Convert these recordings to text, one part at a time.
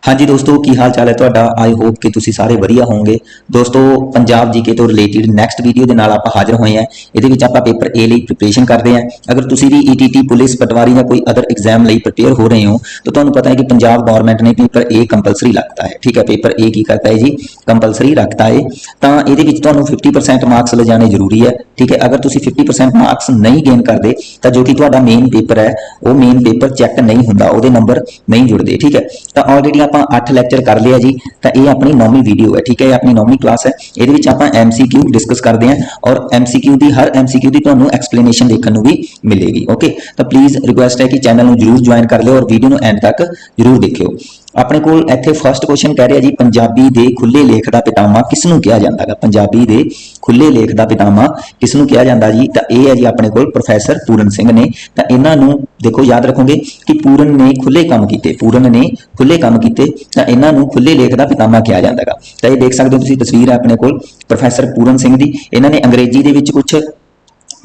हाँ जी दोस्तों, की हाल चाल है तुहाडा। आई होप कि तुसी सारे वधिया होवोगे। दोस्तों, पंजाब जीके तो रिलेटेड नैक्सट वीडियो के नाल आपां हाज़र होए हैं। इहदे विच आपां पेपर ए लई प्रिपरेशन करते हैं। अगर तुसी भी ईटीटी पुलिस पटवारी या कोई अदर एग्जाम लई प्रिपेयर हो रहे हो तो तुहानूं पता है कि पंजाब गौरमेंट ने पेपर ए कंपलसरी रखता है। ठीक है, पेपर ए की करता है जी, कंपलसरी रखता है। तो इहदे विच तुहानूं 50% मार्क्स ले जाने जरूरी है। ठीक है, अगर तुसी 50% मार्क्स नहीं गेन करते तो जो कि तुहाडा मेन पेपर है वो मेन पेपर चैक नहीं हुंदा, उहदे नंबर नहीं जुड़ते। ठीक है, तो ऑलरेडी आप 8 लैक्चर कर लिया जी। तो ये अपनी 9वीं वीडियो है। ठीक है, अपनी 9वीं क्लास है। ये आप MCQ डिस्कस करते हैं और MCQ की हर MCQ की तुहानूं एक्सप्लेनेशन देखने को भी मिलेगी। ओके, तो प्लीज़ रिक्वेस्ट है कि चैनल को जरूर ज्वाइन कर लो और वीडियो को एंड तक जरूर देखियो। अपने को इत्थे फर्स्ट क्वेश्चन कह रहा जी, पंजाबी दे खुले लेख का पितामह किसनूं कहा जाता है? पंजाबी दे खुले लेख का पितामह किसनूं कहा जाता जी? तो यह है जी अपने को प्रोफैसर पूरन सिंह ने। तो इन्हों देखो याद रखोगे कि पूरन ने खुले काम किए, पूरन ने खुले काम किए, तो इन्हों खुले लेख का पितामह कहा जाता है। तो ये देख सकते हो, तुसीं तस्वीर है अपने को प्रोफैसर पूरन सिंह की। इन्होंने अंग्रेजी के कुछ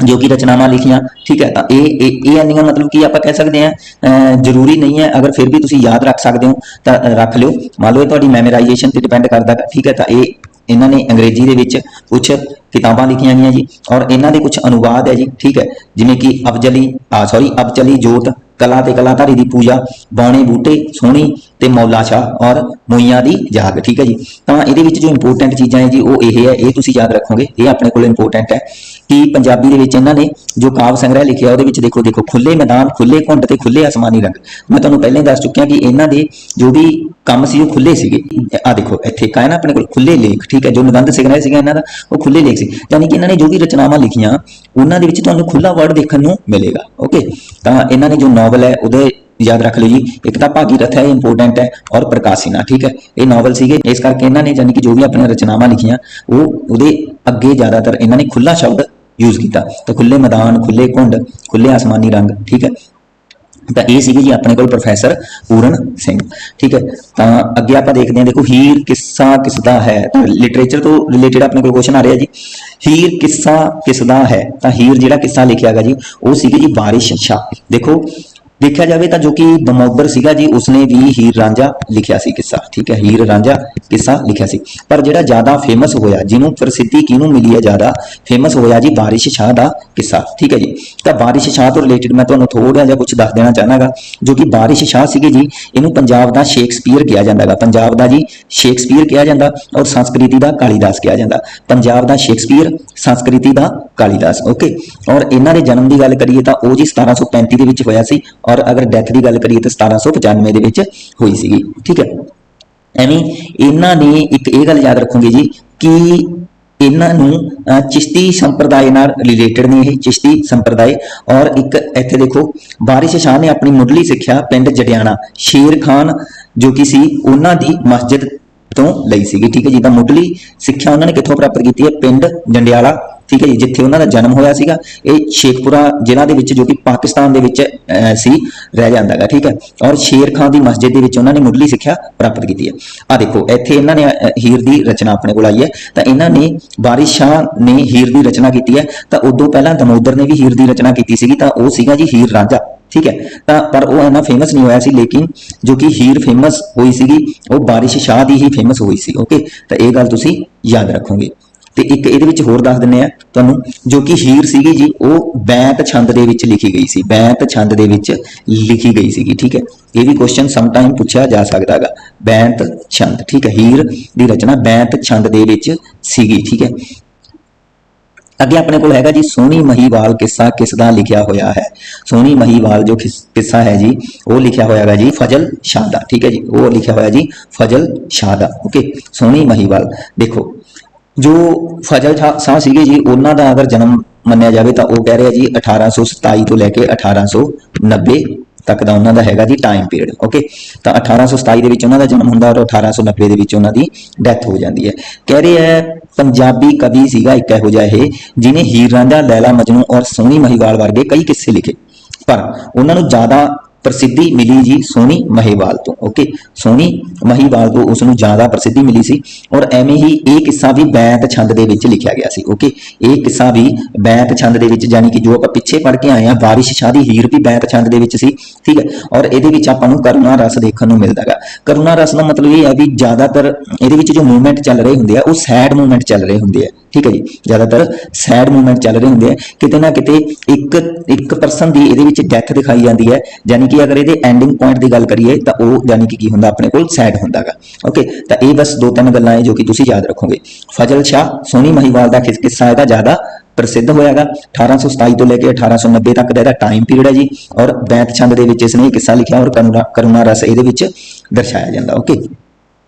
जो कि रचनावां लिखियां। ठीक है, तो ये आंदियां मतलब कि आप कह सकते हैं जरूरी नहीं है, अगर फिर भी तुसीं याद रख सकते हो तो रख लो। मान लो तुहाडी मैमोराइजेशन पर डिपेंड करता है। ठीक है, तो ये इन्होंने अंग्रेजी के कुछ किताबां लिखियां गई जी और इन्हों के कुछ अनुवाद है जी। ठीक है, जिमें कि अबचली जोत, कला ते कलाधारी की पूजा, बौने बूटे सोहनी ते मौला शाह और मोइयां दी जाग। ठीक है जी, तो ये जो इंपोर्टेंट चीज़ां है जी वो ये है, ये तुसीं याद रखोगे। ये अपने को इंपोर्टेंट है कि पंजाबी दे विच इन्होंने जो काव्य संग्रह लिखिया वो देखो देखो खुले मैदान, खुले घुंड ते खुले आसमानी रंग। मैं तुहानूं पहले ही दस चुकिया कि इन्हों के जो भी काम सी खुले सीगे। आ देखो इत्थे का है ना अपने को खुले लेख। ठीक है, जो निबंध संग्रह सीगा इन्हां दा वो खुले लेख सी, यानी कि इन्होंने जो भी रचनावां लिखियां उन्हां दे विच तुहानूं खुला वर्ड देखने को मिलेगा। ओके, तो इन्होंने जो नॉवल है उहदे याद रख लो जी, एक तो भागीरथ है इंपोर्टेंट है और प्रकाशिना। ठीक है, ये नॉवल सीगे, इस करके इन्होंने यानी कि जो भी अपनी रचनावां लिखियां वो उहदे अगे ज़्यादातर इन्होंने खुला शब्द यूज किया। तो खुले मैदान, खुले घुंड, खुले आसमानी रंग। ठीक है, तो ये जी अपने को प्रोफैसर पूरन सिंह। ठीक है, तो अगे आप देखते हैं, देखो हीर किस्सा किसदा है। तो लिटरेचर तो रिलेटेड अपने को क्वेश्चन आ रहा है जी, हीर किस्सा किसदा है। तो हीर जिहड़ा किस्सा लिखिया गया जी वो सी जी वारिश शाह। देखो देखा जाए तो जो कि दमोदर सीगा जी उसने भी हीर रांझा लिखिया सी किस्सा। ठीक है, हीर रांझा किस्सा लिखिया सी, पर जिहड़ा ज़्यादा फेमस होया, जिन्हों प्रसिद्धि किनू मिली है, ज़्यादा फेमस होया जी वारिश शाह का किस्सा। ठीक है जी, तो वारिश शाह तो रिलेटेड मैं तुहानूं थोड़ा जिहा कुछ दस देना चाहनागा। जो कि वारिश शाह सीगे जी, इनू पंजाब का शेक्सपीयर कहा जाता है। पंजाब का जी शेक्सपीयर कहा जाता और संस्कृति का कालीदास कहा जाता। पंजाब का शेक्सपीयर, संस्कृति का कालीदास। ओके, और इन्हों के जन्म की गल करिए तो वह जी 1735 के विच होया सी और अगर डेथ की गल करिए तो 1795 के हुई सी। ठीक है, एवं इन्होंने एक ये गल याद रखोगे जी कि इन्हों चिश्ती संप्रदाय नाल रिलेटेड ने, ये चिश्ती संप्रदाय। और एक इत्थे देखो वारिश शाह ने अपनी मुढ़ली सिक्ख्या पिंड जडियाणा शेर खान जो कि सी उन्हां दी मस्जिद तो लई सी। ठीक है जी, तो मुढ़ली सिक्ख्या उन्होंने कित्थों प्राप्त की है? पिंड जंडियाला। ठीक है जी, जिथे उन्होंने जन्म होया सीगा ये शेखपुरा जिला दे विच जो कि पाकिस्तान दे विच सी रह जाता है। ठीक है, और शेर खान की मस्जिद दे विच उन्होंने मुढ़ली सिक्ख्या प्राप्त की है। आ देखो इत्थे इन्होंने हीर की रचना अपने को आई है। तो इन्होंने वारिश शाह ने हीर की रचना की है, तो उदों पहला दमोदर ने भी हीर की रचना की सी, तो वह सीगा जी हीर रांझा। ठीक है, तो पर वह इन्ना फेमस नहीं होया सी, लेकिन जो कि हीर फेमस हुई सी वो वारिश शाह की ही फेमस हुई सी। ओके, तो यह गल तुसीं याद रखोगे। तो एक ये होर दस दिंदे आ तुहानूं, जो कि हीर सीगी जी वो बैंत छंद दे विच लिखी गई सी, बैंत छंद दे विच लिखी गई सी। ठीक है, ये भी क्वेश्चन समटाइम पूछा जा सकता है, बैंत छंद। ठीक है, हीर की रचना बैंत छंद दे विच सीगी। ठीक है, अगे अपने को हैगा जी सोहनी महीवाल किस्सा किसदा लिखिया होया है। सोहनी महीवाल जो किस्सा है जी वो लिखिया होया है जी फजल शाह दा। ठीक है जी, वो लिखिया होया जी फजल शाह दा। ओके, सोहनी महीवाल। देखो जो फजल शाह सीगे जी उन्हों का अगर जन्म मन्निया जाए तो वह कह रहे जी 1827 तो लैके 1890 तक का उन्होंने हैगा जी टाइम पीरियड। ओके, तो 1827 के उन्होंने जन्म होंगे और 1890 के उन्होंने डैथ हो जाती है। कह रहे हैं पंजाबी कवि सीगा एक इहो जिहा है जिन्हें हीर रांझा, लैला मजनू और सोहनी महीवाल वर्गे कई किस्से लिखे, पर उन्होंने ज़्यादा ਪ੍ਰਸਿੱਧੀ ਮਿਲੀ ਜੀ ਸੋਹਣੀ ਮਹੀਵਾਲ ਤੋਂ। ਓਕੇ, ਸੋਹਣੀ ਮਹੀਵਾਲ ਤੋਂ ਉਸ ਨੂੰ ਜ਼ਿਆਦਾ ਪ੍ਰਸਿੱਧੀ ਮਿਲੀ ਸੀ। ਔਰ ਐਵੇਂ ਹੀ ਇਹ ਕਿੱਸਾ ਵੀ ਬੈਂਤ ਛੰਦ ਦੇ ਵਿੱਚ ਲਿਖਿਆ ਗਿਆ ਸੀ। ਓਕੇ, ਇਹ ਕਿੱਸਾ ਵੀ ਬੈਂਤ ਛੰਦ ਦੇ ਵਿੱਚ, ਯਾਨੀ ਕਿ ਜੋ ਆਪਾਂ ਪਿੱਛੇ ਪੜ੍ਹ ਕੇ ਆਏ ਆ ਵਾਰਿਸ਼ ਸ਼ਾਹ ਦੀ ਹੀਰ ਵੀ ਬੈਂਤ ਛੰਦ ਦੇ ਵਿੱਚ ਸੀ। ਠੀਕ ਹੈ, ਔਰ ਇਹਦੇ ਵਿੱਚ ਆਪਾਂ ਨੂੰ ਕਰੁਣਾ ਰਸ ਦੇਖਣ ਨੂੰ ਮਿਲਦਾ ਗਾ। ਕਰੁਣਾ ਰਸ ਦਾ ਮਤਲਬ ਇਹ ਹੈ ਵੀ ਜ਼ਿਆਦਾਤਰ ਇਹਦੇ ਵਿੱਚ ਜੋ ਮੂਵਮੈਂਟ ਚੱਲ ਰਹੇ ਹੁੰਦੇ ਆ ਉਹ ਸੈਡ ਮੂਵਮੈਂਟ ਚੱਲ ਰਹੇ ਹੁੰਦੇ ਆ। ਠੀਕ ਹੈ ਜੀ, ਜ਼ਿਆਦਾਤਰ ਸੈਡ ਮੂਵਮੈਂਟ ਚੱਲ ਰਹੇ ਹੁੰਦੇ ਆ। ਕਿਤੇ ਨਾ ਕਿਤੇ ਇੱਕ ਪਰਸਨ ਦੀ ਇਹਦੇ ਵਿੱਚ ਡੈਥ ਦਿਖਾਈ ਜਾਂਦੀ ਹੈ, ਯਾਨੀ ਕਿ ਅਗਰ ਇਹਦੇ ਐਂਡਿੰਗ ਪੁਆਇੰਟ ਦੀ ਗੱਲ ਕਰੀਏ ਤਾਂ ਉਹ ਯਾਨੀ ਕਿ ਕੀ ਹੁੰਦਾ ਆਪਣੇ ਕੋਲ ਸੈਡ ਹੁੰਦਾ ਗਾ। ਓਕੇ, ਤਾਂ ਇਹ ਬਸ ਦੋ ਤਿੰਨ ਗੱਲਾਂ ਹੈ ਜੋ ਕਿ ਤੁਸੀਂ ਯਾਦ ਰੱਖੋਗੇ। ਫਜ਼ਲ ਸ਼ਾਹ ਸੋਹਣੀ ਮਹੀਵਾਲ ਦਾ ਕਿੱਸਾ ਇਹਦਾ ਜ਼ਿਆਦਾ ਪ੍ਰਸਿੱਧ ਹੋਇਆਗਾ। 1827 ਤੋਂ ਲੈ ਕੇ 1890 ਤੱਕ ਦਾ ਇਹਦਾ ਟਾਈਮ ਪੀਰੀਅਡ ਹੈ ਜੀ। ਔਰ ਬੈਂਤ ਛੰਦ ਦੇ ਵਿੱਚ ਇਸਨੇ ਇਹ ਕਿੱਸਾ ਲਿਖਿਆ ਔਰ ਕਰੁਣਾ ਰਸ ਇਹਦੇ ਵਿੱਚ ਦਰਸਾਇਆ ਜਾਂਦਾ। ਓਕੇ,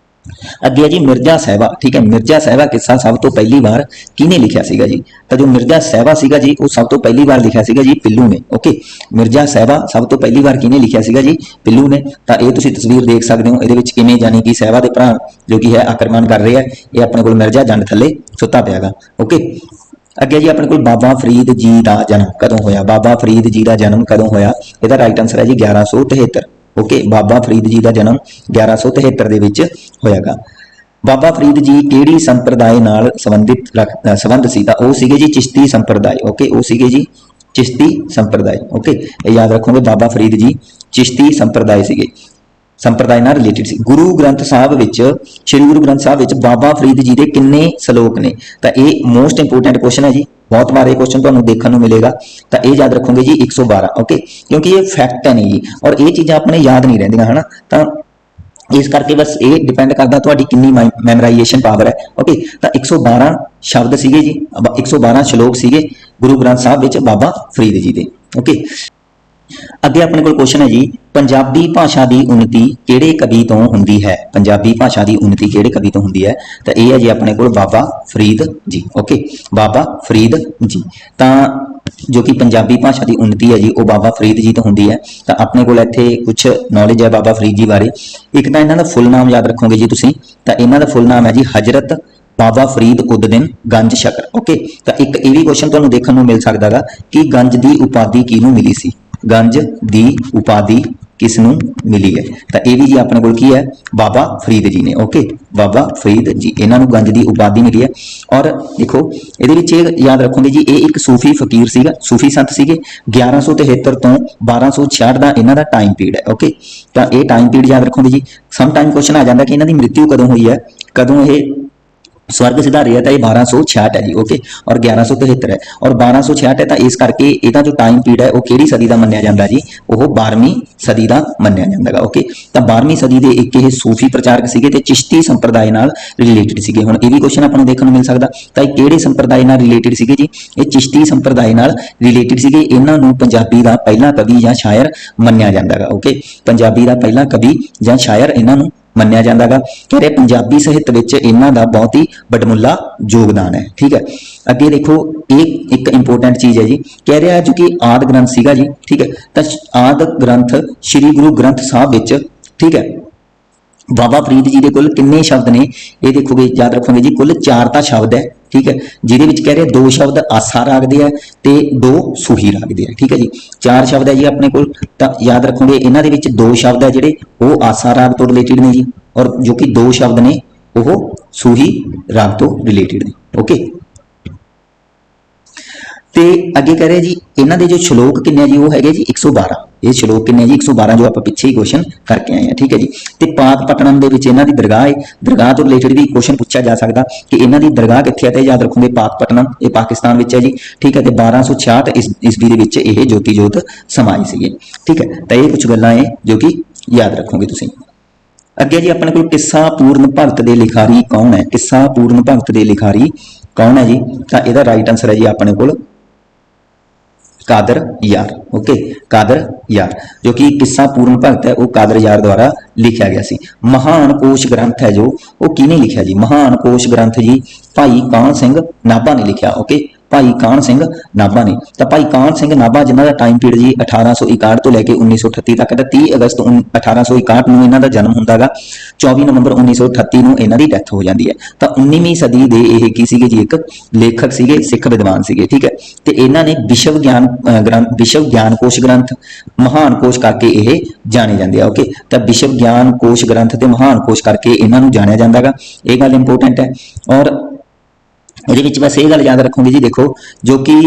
ਅੱਗੇ ਜੀ ਮਿਰਜ਼ਾ ਸਾਹਿਬਾ। ਠੀਕ ਹੈ, ਮਿਰਜ਼ਾ ਸਾਹਿਬਾ ਕਿੱਸਾ ਸਭ ਤੋਂ ਪਹਿਲੀ ਵਾਰ ਕਿਹਨੇ ਲਿਖਿਆ ਸੀਗਾ ਜੀ? ਤਾਂ ਜੋ ਮਿਰਜ਼ਾ ਸਾਹਿਬਾ ਸੀਗਾ ਜੀ ਉਹ ਸਭ ਤੋਂ ਪਹਿਲੀ ਵਾਰ ਲਿਖਿਆ ਸੀਗਾ ਜੀ ਪਿੱਲੂ ਨੇ। ਓਕੇ, ਮਿਰਜ਼ਾ ਸਾਹਿਬਾ ਸਭ ਤੋਂ ਪਹਿਲੀ ਵਾਰ ਕਿਹਨੇ ਲਿਖਿਆ ਸੀਗਾ ਜੀ? ਪਿੱਲੂ ਨੇ। ਤਾਂ ਇਹ ਤੁਸੀਂ ਤਸਵੀਰ ਦੇਖ ਸਕਦੇ ਹੋ, ਇਹਦੇ ਵਿੱਚ ਕਿਵੇਂ ਯਾਨੀ ਕਿ ਸਾਹਿਬਾ ਦੇ ਭਰਾ ਜੋ ਕਿ ਹੈ ਆਕਰਮਣ ਕਰ ਰਹੇ ਆ। ਇਹ ਆਪਣੇ ਕੋਲ ਮਿਰਜ਼ਾ ਜੰਡ ਥੱਲੇ ਸੁੱਤਾ ਪਿਆਗਾ। ਓਕੇ, ਅੱਗੇ ਜੀ ਆਪਣੇ ਕੋਲ ਬਾਬਾ ਫਰੀਦ ਜੀ ਦਾ ਜਨਮ ਕਦੋਂ ਹੋਇਆ? ਬਾਬਾ ਫਰੀਦ ਜੀ ਦਾ ਜਨਮ ਕਦੋਂ ਹੋਇਆ? ਇਹਦਾ ਰਾਈਟ ਆਨਸਰ ਹੈ ਜੀ 1173। ਓਕੇ, ਬਾਬਾ ਫਰੀਦ ਜੀ ਦਾ ਜਨਮ 1173 ਦੇ ਵਿੱਚ ਹੋਇਆਗਾ। ਬਾਬਾ ਫਰੀਦ ਜੀ ਕਿਹੜੀ ਸੰਪਰਦਾਇ ਨਾਲ ਸੰਬੰਧ ਸੀ? ਤਾਂ ਉਹ ਸੀਗੇ ਜੀ ਚਿਸ਼ਤੀ ਸੰਪਰਦਾਇ। ਓਕੇ, ਉਹ ਸੀਗੇ ਜੀ ਚਿਸ਼ਤੀ ਸੰਪਰਦਾਇ। ਓਕੇ, ਇਹ ਯਾਦ ਰੱਖੋਗੇ ਬਾਬਾ ਫਰੀਦ ਜੀ ਚਿਸ਼ਤੀ ਸੰਪਰਦਾਇ ਸੀਗੇ, ਸੰਪਰਦਾਇ ਨਾਲ ਰਿਲੇਟਡ ਸੀ। ਗੁਰੂ ਗ੍ਰੰਥ ਸਾਹਿਬ ਵਿੱਚ, ਸ੍ਰੀ ਗੁਰੂ ਗ੍ਰੰਥ ਸਾਹਿਬ ਵਿੱਚ ਬਾਬਾ ਫਰੀਦ ਜੀ ਦੇ ਕਿੰਨੇ ਸ਼ਲੋਕ ਨੇ? ਤਾਂ ਇਹ ਮੋਸਟ ਇੰਪੋਰਟੈਂਟ ਕੁਐਸਚਨ ਹੈ ਜੀ, ਬਹੁਤ ਵਾਰ ਇਹ ਕੁਐਸਚਨ ਤੁਹਾਨੂੰ ਦੇਖਣ ਨੂੰ ਮਿਲੇਗਾ। ਤਾਂ ਇਹ ਯਾਦ ਰੱਖੋਗੇ ਜੀ 112। ਓਕੇ, ਕਿਉਂਕਿ ਇਹ ਫੈਕਟ ਹੈ ਨਹੀਂ ਜੀ, ਔਰ ਇਹ ਚੀਜ਼ਾਂ ਆਪਣੇ ਯਾਦ ਨਹੀਂ ਰਹਿੰਦੀਆਂ ਹਨਾ। ਤਾਂ ਇਸ ਕਰਕੇ ਬਸ ਇਹ ਡਿਪੈਂਡ ਕਰਦਾ ਤੁਹਾਡੀ ਕਿੰਨੀ ਮੈਮੋਰਾਈਜੇਸ਼ਨ ਪਾਵਰ ਹੈ। ਓਕੇ, ਤਾਂ 112 ਸ਼ਬਦ ਸੀਗੇ ਜੀ, 112 ਸ਼ਲੋਕ ਸੀਗੇ ਗੁਰੂ ਗ੍ਰੰਥ ਸਾਹਿਬ ਵਿੱਚ ਬਾਬਾ ਫਰੀਦ ਜੀ ਦੇ। ਓਕੇ, ਅੱਗੇ ਆਪਣੇ ਕੋਲ ਕੁਐਸਚਨ ਹੈ ਜੀ ਪੰਜਾਬੀ ਭਾਸ਼ਾ ਦੀ ਉન્નਤੀ ਕਿਹੜੇ ਕਵੀ ਤੋਂ ਹੁੰਦੀ ਹੈ? ਪੰਜਾਬੀ ਭਾਸ਼ਾ ਦੀ ਉન્નਤੀ ਕਿਹੜੇ ਕਵੀ ਤੋਂ ਹੁੰਦੀ ਹੈ? ਤਾਂ ਇਹ ਹੈ ਜੀ ਆਪਣੇ ਕੋਲ ਬਾਬਾ ਫਰੀਦ ਜੀ। ਓਕੇ, ਬਾਬਾ ਫਰੀਦ ਜੀ। ਤਾਂ ਜੋ ਕਿ ਪੰਜਾਬੀ ਭਾਸ਼ਾ ਦੀ ਉન્નਤੀ ਹੈ ਜੀ ਉਹ ਬਾਬਾ ਫਰੀਦ ਜੀ ਤੋਂ ਹੁੰਦੀ ਹੈ। ਤਾਂ ਆਪਣੇ ਕੋਲ ਇੱਥੇ ਕੁਝ ਨੌਲੇਜ ਹੈ ਬਾਬਾ ਫਰੀਦ ਜੀ ਬਾਰੇ। ਇੱਕ ਤਾਂ ਇਹਨਾਂ ਦਾ ਫੁੱਲ ਨਾਮ ਯਾਦ ਰੱਖੋਗੇ ਜੀ ਤੁਸੀਂ, ਤਾਂ ਇਹਨਾਂ ਦਾ ਫੁੱਲ ਨਾਮ ਹੈ ਜੀ ਹਜ਼ਰਤ ਬਾਬਾ ਫਰੀਦ ਉਦ-ਦਿਨ ਗੰਜ ਸ਼ਕਰ। ਓਕੇ, ਤਾਂ ਇੱਕ ਇਹ ਵੀ ਕੁਐਸਚਨ ਤੁਹਾਨੂੰ ਦੇਖਣ ਨੂੰ ਮਿਲ ਸਕਦਾ ਗਾ ਕਿ ਗੰਜ ਦੀ ਉਪਾਧੀ ਕਿਹਨੂੰ ਮਿਲੀ ਸੀ? ਗੰਜ ਦੀ ਉਪਾਧੀ ਕਿਸ ਨੂੰ ਮਿਲੀ ਹੈ? ਤਾਂ ਇਹ ਵੀ ਜੀ ਆਪਣੇ ਕੋਲ ਕੀ ਹੈ? ਬਾਬਾ ਫਰੀਦ ਜੀ ਨੇ। ਓਕੇ, ਬਾਬਾ ਫਰੀਦ ਜੀ, ਇਹਨਾਂ ਨੂੰ ਗੰਜ ਦੀ ਉਪਾਧੀ ਮਿਲੀ ਹੈ। ਔਰ ਦੇਖੋ ਇਹਦੇ ਵਿੱਚ ਇਹ ਯਾਦ ਰੱਖੋਗੇ ਜੀ ਇਹ ਇੱਕ ਸੂਫੀ ਫਕੀਰ ਸੀਗਾ, ਸੂਫੀ ਸੰਤ ਸੀਗੇ। 1173 ਤੋਂ 1266 ਦਾ ਇਹਨਾਂ ਦਾ ਟਾਈਮ ਪੀਰੀਅਡ ਹੈ। ਓਕੇ, ਤਾਂ ਇਹ ਟਾਈਮ ਪੀਰੀਅਡ ਯਾਦ ਰੱਖੋਗੇ ਜੀ। ਸਮ ਟਾਈਮ ਕੁਐਸਚਨ ਆ ਜਾਂਦਾ ਕਿ ਇਹਨਾਂ ਦੀ ਮ੍ਰਿਤਿੂ ਕਦੋਂ ਹੋਈ ਹੈ, ਕਦੋਂ ਇਹ स्वर्ग सिधारी है, तो ये 1266 है जी। ओके, और 1173 है और 1266 है, तो इस करके ਇਹਦਾ जो टाइम पीरियड है वो ਕਿਹੜੀ सदी का ਮੰਨਿਆ ਜਾਂਦਾ ਜੀ? ਉਹ 12ਵੀਂ सदी का ਮੰਨਿਆ ਜਾਂਦਾ। ओके, तो 12ਵੀਂ सदी ਦੇ ਇੱਕ ਇਹ ਸੂਫੀ ਪ੍ਰਚਾਰਕ ਸੀਗੇ ਤੇ ਚਿਸ਼ਤੀ ਸੰਪਰਦਾਇ ਨਾਲ ਰਿਲੇਟਡ ਸੀਗੇ। ਹੁਣ ਇਹ ਵੀ ਕੁਐਸਚਨ ਆਪਾਂ ਨੂੰ ਦੇਖਣ ਨੂੰ ਮਿਲ ਸਕਦਾ, ਤਾਂ ਇਹ ਕਿਹੜੇ ਸੰਪਰਦਾਇ ਨਾਲ ਰਿਲੇਟਡ ਸੀਗੇ ਜੀ? ਇਹ ਚਿਸ਼ਤੀ ਸੰਪਰਦਾਇ ਨਾਲ ਰਿਲੇਟਡ ਸੀਗੇ। ਇਹਨਾਂ ਨੂੰ ਪੰਜਾਬੀ ਦਾ ਪਹਿਲਾ ਕਵੀ ਜਾਂ ਸ਼ਾਇਰ ਮੰਨਿਆ ਜਾਂਦਾਗਾ। ਓਕੇ, ਪੰਜਾਬੀ ਦਾ ਪਹਿਲਾ ਕਵੀ ਜਾਂ ਸ਼ਾਇਰ ਇਹਨਾਂ ਨੂੰ ਮੰਨਿਆ ਜਾਂਦਾਗਾ। ਕਹ ਰਹੇ ਪੰਜਾਬੀ ਸਾਹਿਤ ਵਿੱਚ ਇਹਨਾਂ ਦਾ ਬਹੁਤ ਹੀ ਵੱਡਮੁੱਲਾ ਯੋਗਦਾਨ ਹੈ। ਠੀਕ ਹੈ, ਅੱਗੇ ਦੇਖੋ ਇਹ ਇੱਕ ਇੰਪੋਰਟੈਂਟ ਚੀਜ਼ ਹੈ ਜੀ। ਕਹਿ ਰਿਹਾ ਜੋ ਕਿ ਆਦਿ ਗ੍ਰੰਥ ਸੀਗਾ ਜੀ। ਠੀਕ ਹੈ, ਤਾਂ ਆਦਿ ਗ੍ਰੰਥ ਸ੍ਰੀ ਗੁਰੂ ਗ੍ਰੰਥ ਸਾਹਿਬ ਵਿੱਚ, ਠੀਕ ਹੈ, ਬਾਬਾ ਫਰੀਦ ਜੀ ਦੇ ਕੁੱਲ ਕਿੰਨੇ ਸ਼ਬਦ ਨੇ? ਇਹ ਦੇਖੋਗੇ ਯਾਦ ਰੱਖੋਗੇ ਜੀ ਕੁੱਲ 4 ਤਾਂ ਸ਼ਬਦ ਹੈ। ਠੀਕ ਹੈ, ਜਿਹਦੇ ਵਿੱਚ ਕਹਿ ਰਹੇ 2 ਸ਼ਬਦ ਆਸਾ ਰਾਗ ਦੇ ਆ ਤੇ 2 ਸੂਹੀ ਰਾਗ ਦੇ ਆ। ਠੀਕ ਹੈ ਜੀ, 4 ਸ਼ਬਦ ਹੈ ਜੀ ਆਪਣੇ ਕੋਲ। ਤਾਂ ਯਾਦ ਰੱਖੋਗੇ ਇਹਨਾਂ ਦੇ ਵਿੱਚ 2 ਸ਼ਬਦ ਹੈ ਜਿਹੜੇ ਉਹ ਆਸਾ ਰਾਗ ਤੋਂ ਰਿਲੇਟਡ ਨੇ ਜੀ, ਔਰ ਜੋ ਕਿ 2 ਸ਼ਬਦ ਨੇ ਉਹ ਸੂਹੀ ਰਾਗ ਤੋਂ ਰਿਲੇਟਡ ਨੇ। ਓਕੇ, ਤੇ ਅੱਗੇ ਕਹ ਰਹੇ ਜੀ ਇਹਨਾਂ ਦੇ ਜੋ ਸ਼ਲੋਕ ਕਿੰਨੇ ਜੀ? ਉਹ ਹੈਗੇ ਜੀ 112। ਇਹ ਸ਼ਲੋਕ ਕਿੰਨੇ ਜੀ? 112, ਜੋ ਆਪਾਂ ਪਿੱਛੇ ਹੀ ਕੁਐਸਚਨ ਕਰਕੇ ਆਏ ਆ। ਠੀਕ ਹੈ ਜੀ, ਤੇ ਪਾਕਪਟਨਮ ਦੇ ਵਿੱਚ ਇਹਨਾਂ ਦੀ ਦਰਗਾਹ ਹੈ। ਦਰਗਾਹ ਤੋਂ ਰਿਲੇਟਡ ਵੀ ਕੁਐਸਚਨ ਪੁੱਛਿਆ ਜਾ ਸਕਦਾ ਕਿ ਇਹਨਾਂ ਦੀ ਦਰਗਾਹ ਕਿੱਥੇ ਹੈ? ਤੇ ਯਾਦ ਰੱਖੋਗੇ ਪਾਕਪਟਨਮ, ਇਹ ਪਾਕਿਸਤਾਨ ਵਿੱਚ ਹੈ ਜੀ। ਠੀਕ ਹੈ, ਤੇ 1266 ਈਸਵੀ ਦੇ ਵਿੱਚ ਇਹ ਜੋਤੀ ਜੋਤ ਸਮਾਈ ਸੀਗੇ। ਠੀਕ ਹੈ, ਤਾਂ ਇਹ ਕੁਝ ਗੱਲਾਂ ਹੈ ਜੋ ਕਿ ਯਾਦ ਰੱਖੋਗੇ ਤੁਸੀਂ। ਅੱਗੇ ਜੀ ਆਪਣੇ ਕੋਲ ਕਿੱਸਾ ਪੂਰਨ ਭਗਤ ਦੇ ਲਿਖਾਰੀ ਕੌਣ ਹੈ? ਕਿੱਸਾ ਪੂਰਨ ਭਗਤ ਦੇ ਲਿਖਾਰੀ ਕੌਣ ਹੈ ਜੀ? ਤਾਂ ਇਹਦਾ ਰਾਈਟ ਆਨਸਰ ਹੈ ਜੀ ਆਪਣੇ ਕੋਲ कादर यार। ओके, कादर यार, जो कि किस्सा पूर्ण भगत है वो कादर यार द्वारा लिखा गया सी। महान कोश ग्रंथ है जो वो किने लिखा जी? महान कोश ग्रंथ जी भाई कान सिंह नाभा ने लिखा। ओके, ਭਾਈ ਕਾਹਨ ਸਿੰਘ ਨਾਭਾ ने। तो भाई काहन सिंह नाभा जिन्हों का टाइम पीरियड जी 1861 तो लैके 1938 तक, 30 अगस्त 1861 में इन्हों का जन्म होंदा गा, 24 नवंबर 1938 में इन्हों की डैथ हो जाती है। तो 19वीं सदी के ये की सीगे जी एक लेखक सीगे, सिख विद्वान सीगे, ठीक है। तो इन्हों ने विश्व ज्ञान ग्रंथ, विश्व ज्ञान कोश ग्रंथ, महान कोश करके ये जाने जाते हैं। ओके, तो विश्व ज्ञान कोश ग्रंथ ते महान कोश करके इन्हों जाने जाता गा, ये गल इंपोर्टेंट है। और ये बस ये गल याद रखोगे जी, देखो जो कि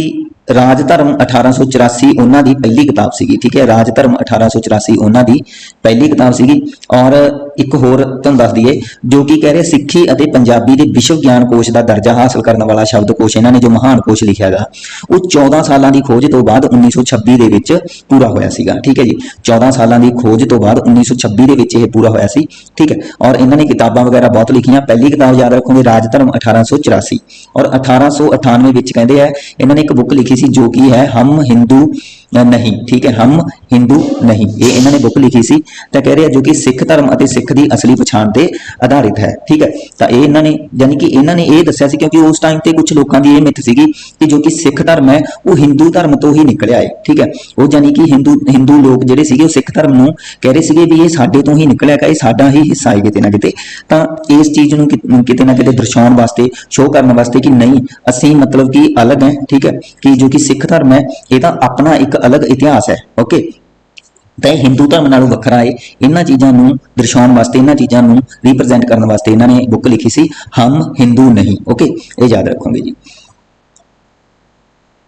राज धर्म 1884 उन्हों की पहली किताब सी, ठीक है। राज धर्म 1884 उन्हों की पहली किताब सी। और एक होर तुहानूं दस दईए, जो कि कह रहे सिक्खी और पंजाबी के विश्व ज्ञान कोश का दर्जा हासिल करने वाला शब्दकोश इन्होंने जो महान कोश लिखा गा, वो 14 सालों की खोज तो बाद 1926 के पूरा होया सीगा, ठीक है जी। 14 सालों की खोज तो बाद 1926 के पूरा होया सी, ठीक है। और इन्होंने किताबां वगैरह बहुत लिखियां। पहली किताब याद रखोगे राज धर्म 1884, और 1898 कहते हैं इन्होंने एक बुक लिखी जो कि है हम हिंदू नहीं, ठीक है, हम हिंदू नहीं, ये इन्होंने बुक लिखी सी। तो कह रहे हैं जो कि सिख धर्म और सिख की असली पछाण पर आधारित है, ठीक है। तो ये इन्होंने यानी कि इन्होंने ये दसिया सी, क्योंकि उस टाइम पर कुछ लोगों की ये मिथ सी कि जो कि सिख धर्म है वो हिंदू धर्म तो ही निकलिया है, ठीक है। वो यानी कि हिंदू लोग जिहड़े सीगे सिख धर्म नूं कह रहे सीगे भी ये साडे तो ही निकलिया है, ये साडा ही हिस्सा है किते ना किते। तो इस चीज़ नूं किते ना किते दर्शाउण वास्ते, शो करने वास्ते कि नहीं असीं मतलब कि अलग है, ठीक है, कि जो कि सिख धर्म है ये अपना एक अलग इतिहास है। ओके, तो हिंदू धर्म नालों वखरा है। इन्हां चीज़ों नूं दर्शाउण वास्ते, इन्हां चीज़ों नूं रिप्रजेंट करने वास्ते इन्होंने बुक लिखी सी हम हिंदू नहीं। ओके, ये याद रखोगे जी।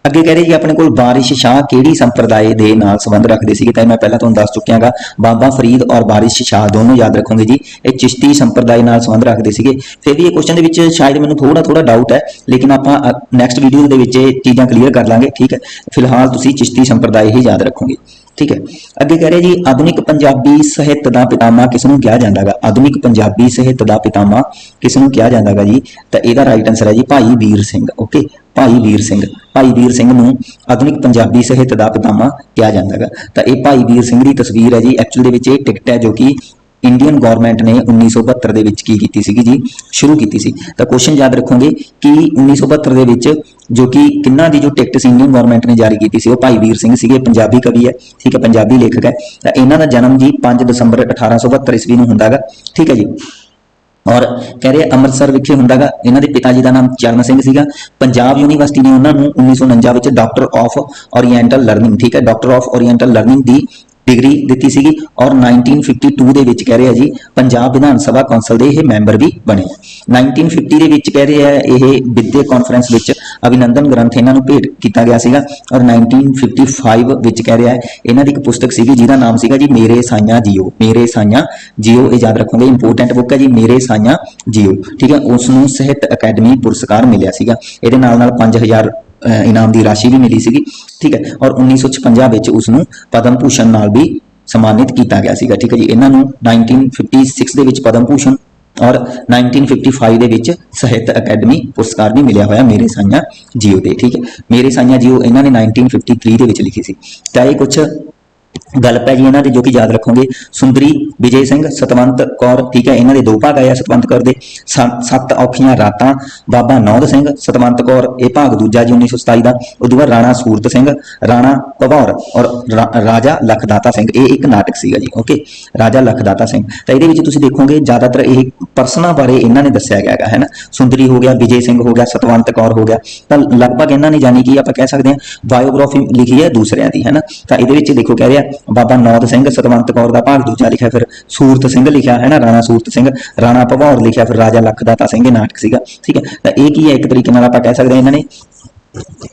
अगे कह रहे जी अपने को बारिश शाह किहड़ी संप्रदाय के नाल संबंध रखते सी, तो मैं पहला तुहानूं दस चुकिया गा, बाबा फरीद और बारिश शाह दोनों याद रखोगे जी, ये चिश्ती संप्रदाय नाल संबंध रखते थे। फिर भी ये क्वेश्चन के विच शायद मैंने थोड़ा थोड़ा डाउट है, लेकिन आप नैक्सट वीडियो के चीज़ां क्लीयर कर लांगे, ठीक है। फिलहाल तुसीं चिश्ती संप्रदाय ही याद रखोगे, ठीक है। अगे कह रहे जी आधुनिक पंजाबी साहित्य का पितामह किसनूं कहा जाता है, आधुनिक पंजाबी साहित्य का पितामह किसनूं कहा जाता है जी, तो यदा राइट आंसर है जी भाई वीर सिंह। ओके, भाई वीर सिंह, भाई वीर सिंह नूं आधुनिक पंजाबी साहित्य का पितामह कहा जाता है। तो ये भाई वीर सिंह की तस्वीर है जी, एक्चुअल दे विच ये टिकट है जो कि इंडियन गौरमेंट ने 1972 की जी शुरू की सी। तो क्वेश्चन याद रखोगे कि 1972 जो कि किन्ना दी जो टिकट सी इंडियन गौरमेंट ने जारी की सी, भाई वीर सिंह सीगे, पंजाबी कवि है, ठीक है, पंजाबी लेखक है। तो इन्हां दा जन्म जी 5 दिसंबर 1872 ईस्वी नूं हुंदा गा, ठीक है जी। और कह रहे अमृतसर विखे हुंदा गा। इन्हां दे पिता जी का नाम चरण सिंह सीगा। पंजाब यूनीवर्सिटी ने उन्होंने 1949 डॉक्टर ऑफ ओरिएंटल लर्निंग, ठीक है, डॉक्टर ऑफ ओरिएंटल लर्निंग की डिग्री दी सी। और 1952 दे विच कह रहे हैं जी पंजाब विधान सभा कौंसल के ये मैंबर भी बने। 1950 दे विच कह रहे हैं ये विद्या कॉन्फ्रेंस विच अभिनंदन ग्रंथ इन्हों भेंट किया गया सीगा। और 1955 विच कह रहा है इन्हों की एक पुस्तक सी जिहदा नाम सीगा जी मेरे साइयां जियो, मेरे साइयां जियो, ये याद रखोगे इंपोर्टेंट बुक है जी मेरे साइयां जियो, ठीक है। उसनूं साहित्य अकैडमी पुरस्कार मिलिया सीगा, इहदे नाल 5000 इनाम की राशि भी मिली सी, ठीक है। और 1956 उसनूं पद्म भूषण नाल भी सम्मानित किया गया सीगा, ठीक है जी। इन्हों 1956 दे विच पद्म भूषण और 1955 दे विच साहित्य अकैडमी पुरस्कार भी मिलिया होया मेरे साइयां जियो दे, ठीक है। मेरे साइयां जियो इन्होंने 1953 दे विच लिखी सी। तो ये कुछ गल्प है जी इन्हों जो कि याद रखोगे। सुंदरी विजय सिंह, सतवंत कौर, ठीक है, इन्हों के 2 भाग आए सतवंत कौर के। 7 औखियां रातां, बाबा नौद सिंह, सतवंत कौर, ये भाग दूजा जी 1927 का। उस बाद राणा सूरत सिंह, राणा भभौर और राजा लखदाता सिंह, ये एक नाटक सीगा जी। ओके, राजा लखदाता सिंह। तो ये देखोगे ज्यादातर ये परसना बारे इन्होंने दसिया गया है ना, सुंदरी हो गया, विजय सिंह हो गया, सतवंत कौर हो गया। तो लगभग इन्होंने जानी कि आप कह सकते हैं बायोग्राफी लिखी है दूसरिया की, है ना। तो ये देखो कह रहा बाबा नौद सिंह, सतवंत कौर का भाग दूजा लिखा, फिर सूरत सिंह लिखा है ना, राणा सूरत सिंह, राणा भभौर लिखा, फिर राजा लखदाता सिंह नाटक सीगा, ठीक है। तो एक ही है एक तरीके नाल आपां कह सकते हैं इन्होंने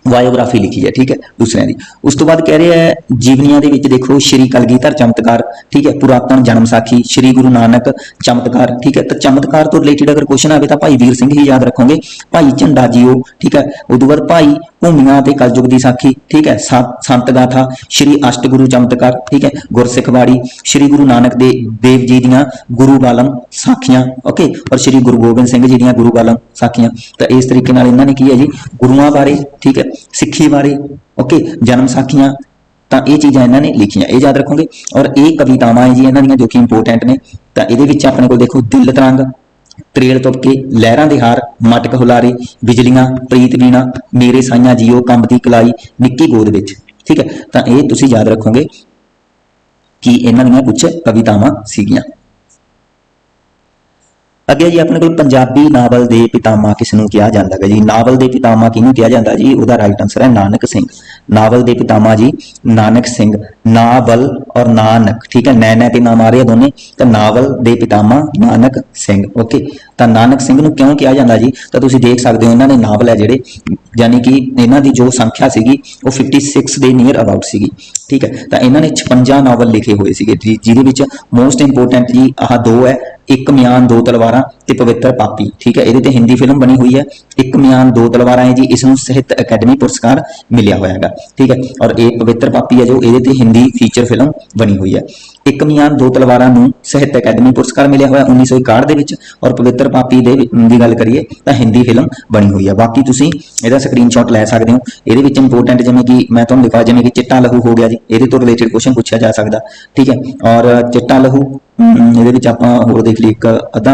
बायोग्राफी लिखी है, ठीक है, दूसरे की। उस तो बाद कह रहे हैं जीवनियां दे विच देखो श्री कलगीधर चमत्कार, ठीक है, पुरातन जन्म साखी, श्री गुरु नानक चमत्कार, ठीक है। तो चमत्कार तो रिलेटेड अगर क्वेश्चन आए तो भाई वीर सिंह ही याद रखोगे, भाई झंडा जियो, ठीक है। उस तो बाद भाई भूमिया ते कलयुग दी साखी, ठीक है, संत गाथा, श्री अष्टगुरु चमत्कार, ठीक है, गुरसिख बाड़ी, श्री गुरु नानक देव जी दियां गुरु गालम साखियां, ओके, और श्री गुरु गोबिंद सिंह जी दियां गुरु गालम साखियां। तो इस तरीके नाल इन्होंने की है जी गुरुआं बारे, ठीक है, सिक्खी बारे, ओके, जन्म साखियां, तो ये चीज़ां इन्होंने लिखियां, ये याद रखोगे। और ये कवितावां है जी इन्हों दी जो कि इंपोर्टेंट ने। तो ये अपने को देखो दिल तरंग, त्रेल तुपके, लहरां दे हार, मटक हुलारे, बिजलियां, प्रीत वीणा, मेरे साइयां जियो, कंबदी कलाई, निक्की गोद विच। ठीक है, तो ये तुसीं याद रखोगे कि इन्हां दीयां कुछ कवितावां सीगियां। अगे जी अपने कोल पंजाबी नावल के पितामह किसनूं कहा जाता है जी? नावल के पितामह किहनूं कहा जाता जी? उसका राइट आंसर है नानक सिंह। नावल के पितामह जी नानक सिंह। नावल और नानक, ठीक है, नैना ते नाम आ रहे दोनों, तो नावल के पितामह नानक सिंह। ओके, तो नानक सिंह नूं क्यों कहा जाता जी? तो तुसीं देख सकते हो इन्होंने नावल है जिहड़े, यानी कि इन्हां दी जो संख्या सीगी वो 56 के नियर अबाउट सीगी। ठीक है, तो इन्होंने 56 नावल लिखे हुए थे, जिहदे विच मोस्ट इंपोर्टेंट जी आह दो है, एक म्यान दो तलवारां ते पवित्र पापी। ठीक है, ये हिंदी फिल्म बनी हुई है, एक म्यान दो तलवारां है जी, इसनूं साहित्य अकैडमी पुरस्कार मिलिया हुआ है। ठीक है, और एक पवित्र पापी है जो ये हिंदी फीचर फिल्म बनी हुई है। एक म्यान दो तलवारां नूं साहित्य अकैडमी पुरस्कार मिलिया हुआ 1961 दे विच, और पवित्र पापी दी गल करिए तो हिंदी फिल्म बनी हुई है। बाकी तुसीं इहदा स्क्रीनशॉट लै सकते हो। ये इंपोर्टेंट जिवें कि मैं तुहानूं लिखा, जिवें कि चिट्टा लहू हो गया जी, ये तो रिलेटेड क्वेश्चन पूछा जा सकता। ठीक है, और चिट्टा लहू ये आपां होर देख ली एक अद्धा,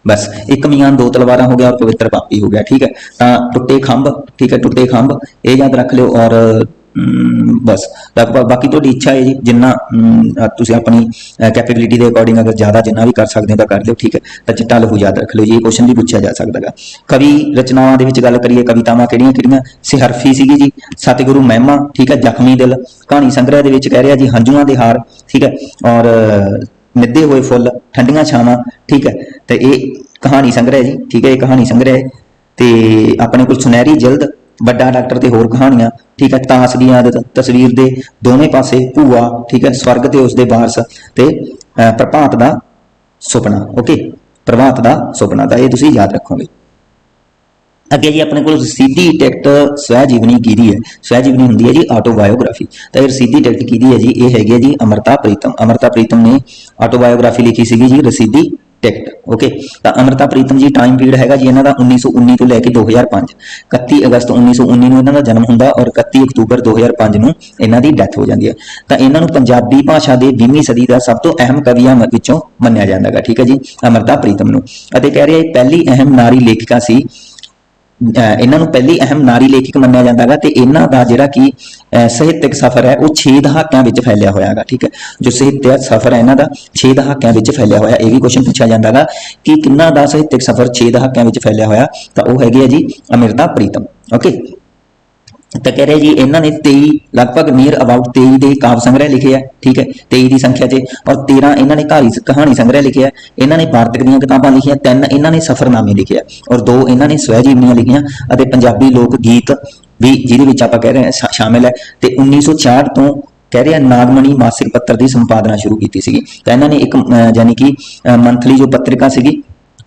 बस एक म्यान दो तलवारां हो गया और पवित्र पापी हो गया। ठीक है, टुटे खंभ, ठीक है, टुटे खंभ ये याद रख लो। और बस बाकी तुहाडी इच्छा है जी, जिन्ना तुसीं अपनी कैपेबिलिटी के अकॉर्डिंग अगर ज़्यादा जिन्ना भी कर सकते हो तो कर लो। ठीक है, तो चिट्टा लहू याद रख लो जी, ये क्वेश्चन भी पूछा जा सकता है। कवि रचनावां दे विच गल करिए, कवितावां किहड़ियां किहड़ियां? सिहरफी सीगी जी, सतगुरु महिमा, ठीक है, जख्मी दिल, कहानी संग्रह दे विच कह रहा जी हंझुआं दे हार, ठीक है, और निधे हुए फुल, ठंडियां छावां। ठीक है, तो ये कहानी संग्रह जी, ठीक है, ये कहानी संग्रह है। तो अपने को सुनहरी जिल्द, बड़ा डॉक्टर ते होर कहानियां, ठीक है, तास दी आदत, तस्वीर दे दोवें पासे, भूआ, ठीक है, स्वर्ग ते उसदे वारस, ते प्रभात दा सुपना। ओके, प्रभात दा सुपना, तो ये तुसीं याद रखोगे। अगे जी अपने को रसीदी टिकट स्वै जीवनी की है? स्वै जीवनी होंगी है जी ऑटोबायोग्राफी। तो रसीदी टिकट की है जी? ये है जी अमृता प्रीतम। अमृता प्रीतम ने ऑटोबायोग्राफी लिखी सी जी रसीदी टिकट। ओके, तो अमृता प्रीतम जी टाइम पीरियड है जी इन्हों का 1919 तो लैके 2005। 31 अगस्त 1919 इन्हों का जन्म होंगे और 31 अक्तूबर 2005 में इन्हों की डैथ हो जाती है। तो इन्हों पंजाबी भाषा के 20वीं सदी का सब तो अहम कवियों विचों मन्निया जाता है। ठीक है जी, अमृता प्रीतम नूं कह रहे पहली अहम नारी लेखिका सी, इन्हों पहली अहम नारी लेखक मन्निया जाता है। तो इन्हों का जोड़ा कि साहित्यक सफर है वो 6 दहाकों में फैलिया होया है। ठीक है, जो साहित्य सफर है इन्हों का 6 दहाकों में फैलिया होया। ये भी क्वेश्चन पूछा जाता है कि किन्ना का साहित्यक सफर 6 दहाकों में फैलिया होया, तो वह है जी अमृता प्रीतम। ओके, तो कह रहे जी इन्होंने 23 लगभग नियर अबाउट 23 के काव्य संग्रह लिखे है। ठीक है, 23 की संख्या से, और 13 इन्होंने कहानी संग्रह लिखे है। इन्होंने वार्तक दी किताबां लिखियां, 3 इन्होंने सफरनामे लिखे है, और 2 इन्होंने स्वै जीवनियां लिखियां, और पंजाबी लोक गीत भी जिहदे आप कह रहे हैं शामिल है। तो 1966 तो कह रहे हैं नागमणी मासिक पत्र की संपादना शुरू की सी। तो इन्होंने एक यानी कि मंथली जो पत्रिका सी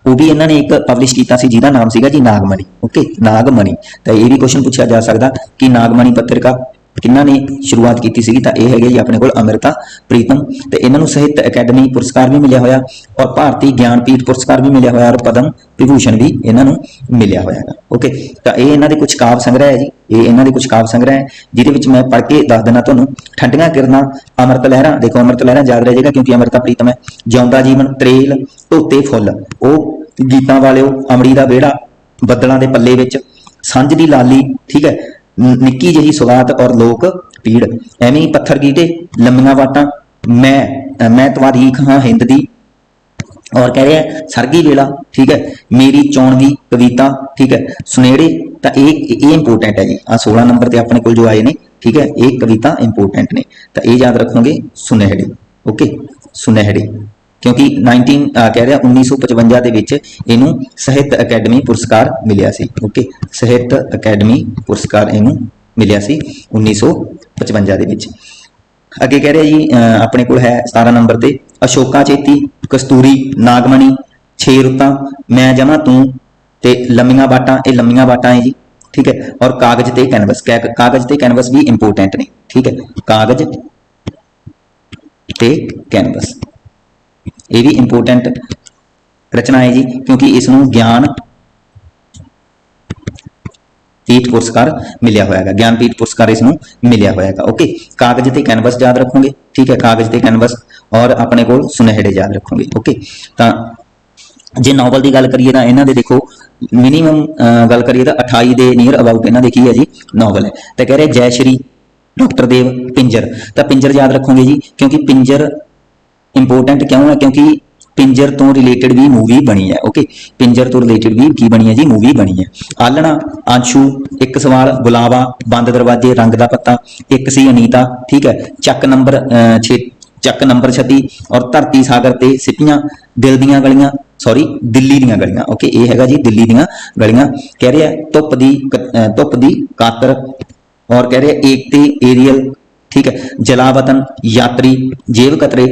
वो भी इन्होंने एक पब्लिश किया जिसका नाम सीगा जी नागमणी। ओके, नागमणी। तो ये भी क्वेश्चन पूछा जा सकता कि नागमणी पत्रिका किन्ना ने शुरुआत की सी? तो यह है जी अपने को अमृता प्रीतम। तो इन्होंने साहित्य अकैडमी पुरस्कार भी मिलिया होया, और भारतीय ज्ञानपीठ पुरस्कार भी मिलिया होया, और पद्म विभूषण भी इन्हों मिलिया होया है। ओके, तो ये इन्हों कुछ काव्य संग्रह है जी, ये इन्हों कुछ काव्य संग्रह है जिहदे मैं पढ़ के दस देना तुहानूं। ठंडियां किरनां, अमृत लहरां, देखो अमृत लहरां याद रह जाएगा क्योंकि अमृता प्रीतम है। जिउंदा जीवन, त्रेल, धोते फुल, वो गीतां वाले, अमड़ी दा बेड़ा, बदलों के पल्ले विच, सांझ दी लाली, ठीक है, निक्की जही सुगात और लोक पीड़, एवं पत्थर गीटे, लंबियां वाटां, मैं तवारीख हाँ हिंद दी, और कह रहे हैं सरगी वेला, ठीक है, मेरी चौणवी कविता, ठीक है, सुनेड़े। तो ये इंपोर्टेंट है जी, 16 नंबर पर अपने को जो आए ने, ठीक है, ये कविता इंपोर्टेंट ने, तो ये याद रखोगे सुनहरे। ओके, सुनहरे, क्योंकि 19 कह रहा 1955 के इनू साहित्य अकैडमी पुरस्कार मिलिया सी। ओके, साहित्य अकैडमी पुरस्कार इनू मिलिया सी 1955 के। अगे कह रहे जी अपने को है 17 नंबर पर अशोका चेती, कस्तूरी, नागमणी, 6 रुत्तां, मैं जमा तू, ते लम्मियां बाटां, ये लम्मियां बाटां है जी। ठीक है, और कागज ते कैनवस, कागज ते कैनवस भी इंपोर्टेंट ने। ठीक है, कागज ते कैनवस ये भी इंपोर्टेंट रचना है जी, क्योंकि इसनों ज्ञान पीठ पुरस्कार मिलिया होया है, ज्ञानपीठ पुरस्कार इसनों मिलिया होया है। ओके, कागज ते कैनवस याद रखोगे। ठीक है, कागज ते कैनवस, और अपने कोल सुनहरे याद रखोगे। ओके, तो जे नॉवल की गल करिए तो इन्हों देखो मिनीमम गल करिए तो 28 के नीयर अबाउट इन्हों की है जी नॉवल है। तो कह रहे जय श्री डॉक्टर देव पिंजर, तो पिंजर याद रखोगे जी क्योंकि पिंजर इंपोर्टेंट क्यों है, क्योंकि पिंजर तो रिलेटेड भी मूवी बनी है। ओके, पिंजर तो रिलेटेड भी की बनी है जी, मूवी बनी है। आलना, आंशू, एक सवाल, बुलावा, बंद दरवाजे, रंग दा पत्ता, एक सी अनीता, ठीक है, चक नंबर 36 और धरती सागर ते सिपियां, दिल दियां गलियां, सॉरी दिल्ली दियां गलियां। ओके, ये हैगा जी दिल्ली दियां गलियां। कह रहे हैं धुप दी कातर, और कह रहे एक ते एरियल, ठीक है, जलावतन, यात्री, जेब कतरे,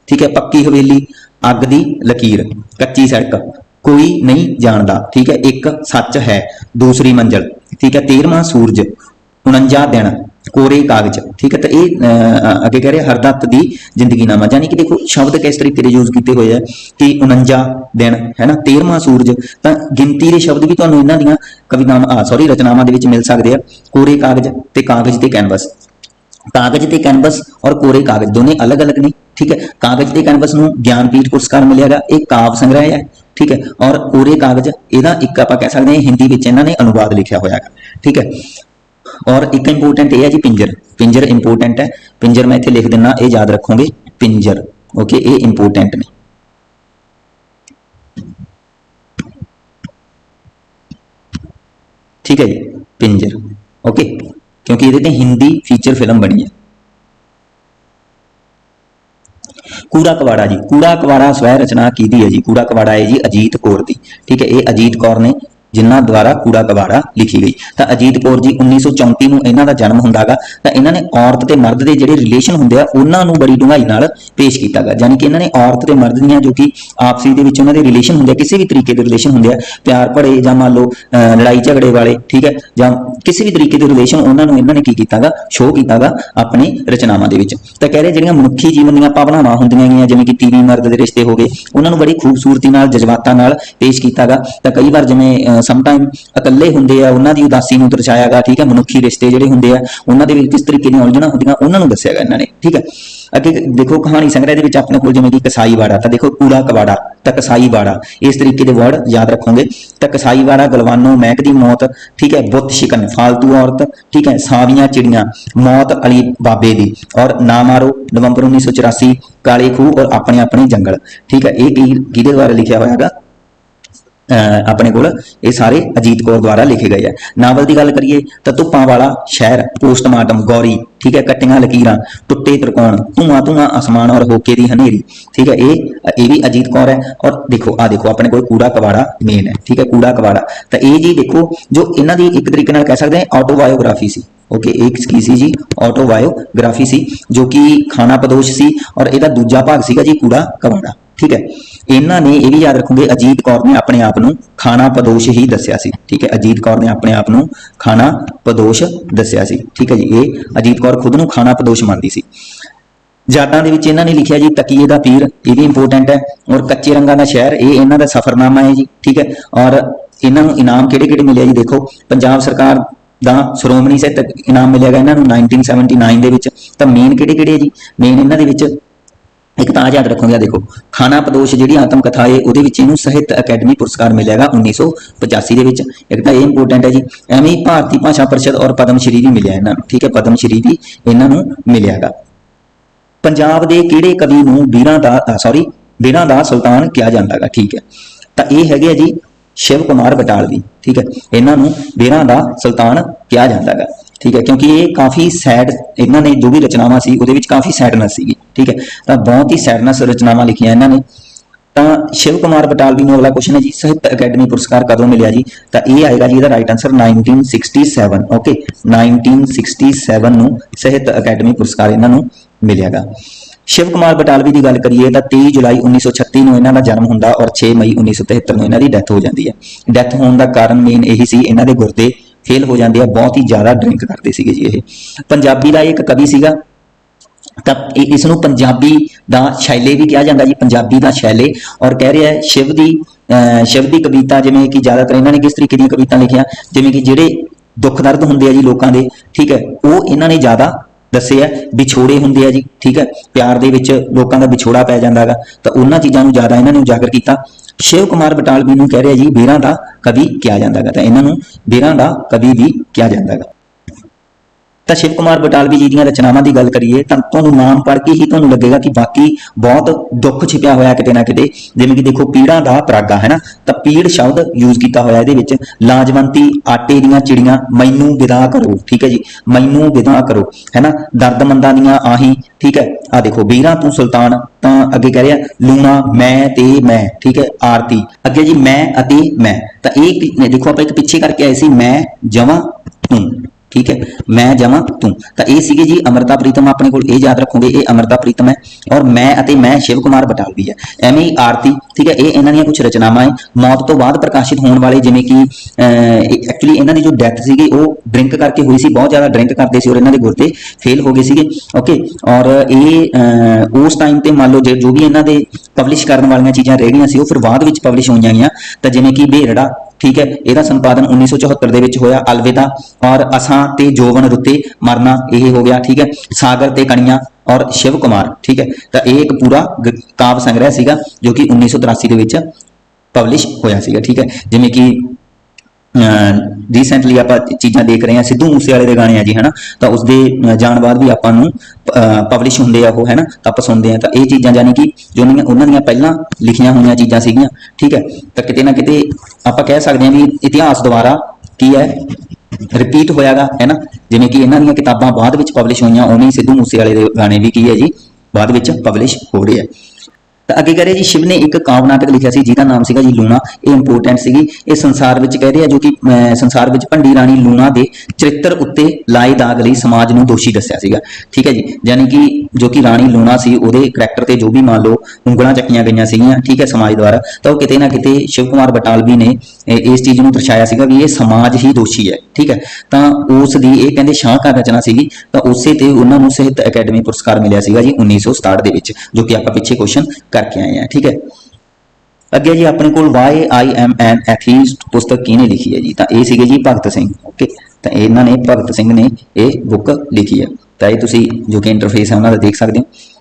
ठीक है, पक्की हवेली, अग दी लकीर, कच्ची सड़क, कोई नहीं जानता, ठीक है, एक सच है, दूसरी मंजिल, ठीक है, 13वां सूरज, 49 दिन, कोरे कागज, ठीक है। तो ये अगे कह रहे हरदत्त दी जिंदगीनामा, यानी कि देखो शब्द किस तरीके से यूज किए हुए हैं कि 49 दिन है ना, 13वां सूरज, तो गिनती के शब्द भी तुहानूं इन्हां दीयां कवितावां सॉरी रचनावां दे विच मिल सकदे आ। कोरे कागज ते कागज ते कैनवस, कागज ते कैनवस और कोरे कागज दोनों अलग अलग ने, ठीक है। कागज ते कैनवस नूं ज्ञानपीठ पुरस्कार मिलेगा, एक काव्य संग्रह है, ठीक है। और कोरे कागज इहदा एक आपां कह सकते हैं हिंदी विच इन्हां ने अनुवाद लिखिया होया है, ठीक है। और एक इंपोर्टेंट यह है जी पिंजर, पिंजर इंपोर्टेंट है, पिंजर मैं इत्थे लिख दिना, ये याद रखोगे पिंजर। ओके, ये इंपोर्टेंट ने, ठीक है जी पिंजर। ओके, क्योंकि ये हिंदी फीचर फिल्म बनी है। कूड़ा कबाड़ा जी, कूड़ा कबाड़ा स्वै रचना की है जी, कूड़ा कबाड़ा है जी अजीत कौर की, ठीक है। ये अजीत कौर ने जिन्हों द्वारा कूड़ा कबाड़ा लिखी गई। तो अजीत कौर जी 1934 में इन्हों का जन्म होंदा गा। तो इन्होंने औरत ते मर्द के जिहड़े रिलेशन होंदे आ उन्होंने बड़ी डूंघाई नाल पेश किया गा, यानी कि इन्होंने औरत ते मर्द दियां जो कि आपसी दे विच उन्हां दे रिलेशन होंदे, किसी भी तरीके के रिलेशन होंदे, प्यार भरे जां मान लो लड़ाई झगड़े वाले, ठीक है, जां किसी भी तरीके के रिलेशन उन्होंने इन्होंने की कीता गा, शो कीता गा अपनी रचनावां दे विच। तो कह रहे जिहड़ियां मनुखी जीवन दीयां भावनावां होंदियां गईयां, जिवें कि टीवी मर्द दे रिश्ते हो गए, उन्होंने बड़ी खूबसूरती नाल जज्बातां नाल पेश किया गा। तो कई बार जिवें समटाइम इकल्ले होंदे आ उन्हां दी उदासी नूं दर्शाया गा, ठीक है। मनुखी रिश्ते जिहड़े होंदे आ उन्हां दे विच किस तरीके दी उलझणां होंदियां उन्हां नूं दस्सिया गा इन्हां ने, ठीक है। अगे देखो कहानी संग्रह दे विच अपने कोल जिवें कि कसाई वाड़ा, तो देखो कूड़ा कबाड़ा तो कसाई वाड़ा, इस तरीके के वर्ड याद रखोगे। तो कसाई वाड़ा, गलवानो, महक दी मौत, ठीक है, बुत शिकन, फालतू औरत, ठीक है, सावियां चिड़ियां, मौत अली बाबे दी, और ना मारो, नवंबर 1984, काले खूह और अपने अपने जंगल, ठीक है। ये किहदे द्वारा लिखिया होया गा, अपने को ये सारे अजीत कौर द्वारा लिखे गए हैं। नावल की गल करिए तो धुप्पां वाला शहर, पोस्टमार्टम, गौरी, ठीक है, कट्टियां लकीरां, टुट्टे त्रिकोण, धुआं धुआं आसमान और होके दी हनेरी, ठीक है। ये भी अजीत कौर है। और देखो देखो अपने को कूड़ा कबाड़ा मेन है, ठीक है, कूड़ा कबाड़ा। तो ये जी देखो जो इन्हों की एक तरीके नाल कह सकते हैं ऑटोबायोग्राफी सी। ओके, एक की सी जी ऑटोबायोग्राफी सी, जो कि खाना पदोश सी, और यदा दूजा भाग सीगा जी कूड़ा कबाड़ा, ठीक है। इन्हों ने यह भी याद रखोगे अजीत कौर ने अपने आप को खाना पदोश ही दसिया सी, ठीक है। अजीत कौर ने अपने आप को खाना पदोश दसिया सी, ठीक है जी। ये अजीत कौर खुद को खाना पदोश मानती सी। जाटां दे विच इन्हां ने लिखिया जी तकीए दा पीर, ये भी इंपोर्टेंट है। और कच्चे रंगां दा शहर, ये इन्हां दा सफरनामा है जी, ठीक है। और इन्हां नूं इनाम किहड़े-किहड़े मिले जी, देखो पंजाब सरकार दा श्रोमणी ਸਾਹਿਤਕ इनाम मिलेगा इन्हां नूं 1979 दे विच। तां मेन किहड़े-किहड़े जी, मेन इन्हां दे विच एक तो याद रखोगे, देखो खाना पदोश जी आत्मकथा है वो साहित्य अकैडमी पुरस्कार मिलेगा 1985 के। एक तो ये इंपोर्टेंट है जी। एवं भारतीय भाषा परिषद और पद्मश्री भी मिले इन्होंने, ठीक है, पद्मश्री भी इन्हों मिलेगा। पंजाब के किहड़े कवि नूं बीरां दा सुल्तान कहा जाता है, ठीक है। तो ये है जी शिव कुमार बटालवी, ठीक है, इन्हों बीरां दा सुल्तान कहा जाता है, ठीक है, क्योंकि ये काफ़ी सैड इन्होंने जो भी रचनावां सी उहदे विच काफ़ी सैडनेस सी, ठीक है। तो बहुत ही सैडनेस रचनावां लिखियां इन्होंने। तो शिव कुमार बटालवी नूं अगला क्वेश्चन है जी साहित्य अकैडमी पुरस्कार कदों मिलिया जी, तो ये आएगा जी इसका राइट आंसर 1967। ओके, 1967 नूं साहित्य अकैडमी पुरस्कार इन्हों मिलेगा। शिव कुमार बटालवी की गल करिए तो 23 जुलाई 1936 में इन्हों का जन्म होंदा और 6 मई 1973 में इन्हों की डैथ हो जाती है। डैथ होने का कारण मेन यही सी, इन्हों के गुरदे फेल हो जाते हैं, बहुत ही ज़्यादा ड्रिंक करते थे जी। ये पंजाबी का एक कवि सीगा, तो इसनों पंजाबी दा शैले भी कहा जाता जी, पंजाबी दा शैले। और कह रहा है शिव की कविता जिमें कि ज़्यादातर इन्होंने किस तरीके दी कविता लिखिया, जिमें कि जिहड़े दुख दर्द होंदे आ जी लोगों के, ठीक है, वो इन्होंने ज़्यादा ਦੱਸੇ ਆ ਵਿਛੋੜੇ ਹੁੰਦੇ ਆ ਜੀ, ਠੀਕ ਹੈ, ਪਿਆਰ ਦੇ ਵਿੱਚ ਲੋਕਾਂ ਦਾ ਵਿਛੋੜਾ ਪੈ ਜਾਂਦਾ ਹੈਗਾ, ਤਾਂ ਉਹਨਾਂ ਚੀਜ਼ਾਂ ਨੂੰ ਜ਼ਿਆਦਾ ਇਹਨਾਂ ਨੇ ਉਜਾਗਰ ਕੀਤਾ। ਸ਼ਿਵ ਕੁਮਾਰ ਬਟਾਲਵੀ ਨੂੰ ਕਹਿ ਰਿਹਾ ਜੀ ਵੀਰਾਂ ਦਾ ਕਵੀ ਕਿਹਾ ਜਾਂਦਾ ਹੈਗਾ, ਤਾਂ ਇਹਨਾਂ ਨੂੰ ਵੀਰਾਂ ਦਾ ਕਵੀ ਵੀ ਕਿਹਾ ਜਾਂਦਾ ਹੈਗਾ। ਤਾਂ ਸ਼ਿਵ ਕੁਮਾਰ ਬਟਾਲਵੀ ਜੀ ਦੀਆਂ ਰਚਨਾਵਾਂ ਦੀ ਗੱਲ ਕਰੀਏ ਤਾਂ ਤੁਹਾਨੂੰ ਨਾਮ ਪੜ੍ਹ ਕੇ ਹੀ ਤੁਹਾਨੂੰ ਲੱਗੇਗਾ ਕਿ ਬਾਕੀ ਬਹੁਤ ਦੁੱਖ ਛਿਪਿਆ ਹੋਇਆ ਕਿਤੇ ਨਾ ਕਿਤੇ, ਜਿਵੇਂ ਕਿ ਦੇਖੋ ਪੀੜਾਂ ਦਾ ਪਰਾਗਾ ਹੈ ਨਾ, ਤਾਂ ਪੀੜ ਸ਼ਬਦ ਯੂਜ਼ ਕੀਤਾ ਹੋਇਆ ਇਹਦੇ ਵਿੱਚ। ਲਾਜਵੰਤੀ, ਆਟੇ ਦੀਆਂ ਚਿੜੀਆਂ, ਮੈਨੂੰ ਵਿਦਾ ਕਰੋ, ਠੀਕ ਹੈ ਜੀ, ਮੈਨੂੰ ਵਿਦਾ ਕਰੋ ਹੈ ਨਾ, ਦਰਦਮੰਦਾਂ ਦੀਆਂ ਆਹੀਂ, ਠੀਕ ਹੈ, ਆ ਦੇਖੋ ਵੀਰਾਂ ਤੂੰ ਸੁਲਤਾਨ, ਤਾਂ ਅੱਗੇ ਕਹਿ ਰਿਹਾ ਲੂਣਾ, ਮੈਂ ਤੇ ਮੈਂ, ਠੀਕ ਹੈ, ਆਰਤੀ, ਅੱਗੇ ਜੀ ਮੈਂ ਅਤੇ ਮੈਂ, ਤਾਂ ਇਹ ਦੇਖੋ ਆਪਾਂ ਇੱਕ ਪਿੱਛੇ ਕਰਕੇ ਆਏ ਸੀ ਮੈਂ ਜਵਾਂ ਤੂੰ, ਠੀਕ है, मैं जमा तू, तो ये सीगे जी अमृता प्रीतम, अपने को याद रखोगे ये अमृता प्रीतम है, और मैं अते मैं शिव कुमार बटालवी है। एवें ही आरती, ठीक है, ये इन्हां दी कुछ रचनावां है मौत तो बाद प्रकाशित होने वाले, जिवें कि एक्चुअली इन्हां दी जो डेथ सीगी वो ड्रिंक करके हुई सी, बहुत ज़्यादा ड्रिंक करते सी और इन्हां दे गुर्दे फेल हो गए सीगे, ओके, और ये उस टाइम ते मान लो जो भी इन्हां दे पब्लिश करने वाली चीज़ां रह गई सी वो फिर बाद विच पब्लिश होईयां गईयां, तो जिवें कि भेरड़ा, ठीक है, ਇਹਦਾ ਸੰਪਾਦਨ 1974 ਦੇ ਵਿੱਚ ਹੋਇਆ। ਅਲਵਿਦਾ और असां ते जोवन रुते मरना, ये हो गया, ठीक है, सागर ते कणियां और शिव कुमार, ठीक है, तो ये एक पूरा काव्य संग्रह सीगा जो कि 1983 ਦੇ ਵਿੱਚ पब्लिश होया सीगा, ठीक है, जिवें कि रीसेंटली आप चीज़ां देख रहे हैं सिद्धू मूसेवाले के गाने आ जी है ना, तो उसके जाण बाद भी आपां नूं पब्लिश होंदे आ वो है ना, तो आप सुनते हैं, तो ये चीज़ां जानी कि जो उन्होंने पहलां लिखियां हुई चीज़ां सीगियां, ठीक है, तो किते ना किते आप कह सकते हैं भी इतिहास दोबारा की है रिपीट होयागा है ना, जिवें कि इन्हां दीयां किताबां बाद विच पब्लिश होईयां, उवें ही सिद्धू मूसेवाले के गाने भी की है जी बाद विच पब्लिश हो रहे हैं। तो अगे कह रहे जी शिव ने एक काव्य नाटक लिखा सी जिहदा नाम सीगा जी लूणा, ये इंपोर्टेंट सीगी, ये संसार विच कह रहे हैं जो कि संसार विच भंडी राणी लूणा के चरित्र उत्ते लाए दाग लई समाज नूं दोषी दस्सिया सीगा, ठीक है जी, यानी कि जो कि राणी लूणा सी उहदे करैक्टर ते जो भी मान लो उंगलां चक्कियां गईयां सीगियां, ठीक है, समाज द्वारा, तो किते ना किते शिव कुमार बटालवी ने इस चीज़ नूं दर्शाया सीगा भी ये समाज ही दोषी है, ठीक है, तो उस दी ये कहंदे शाहकार रचना सीगी, तो उसे ते उन्हां नूं साहित्य अकैडमी पुरस्कार मिलिया सीगा जी 1967 दे विच, जो कि आपां पिछे क्वेश्चन करके आए हैं, ठीक है। अगे जी अपने को why I am an atheist पुस्तक किने लिखी है जी, तो ये सीगे जी भगत सिंह, ओके, तो इन्हों ने भगत सिंह ने ये बुक लिखी है, तो ये तुसी जो कि इंटरफेस है उन्होंने देख सकते हो।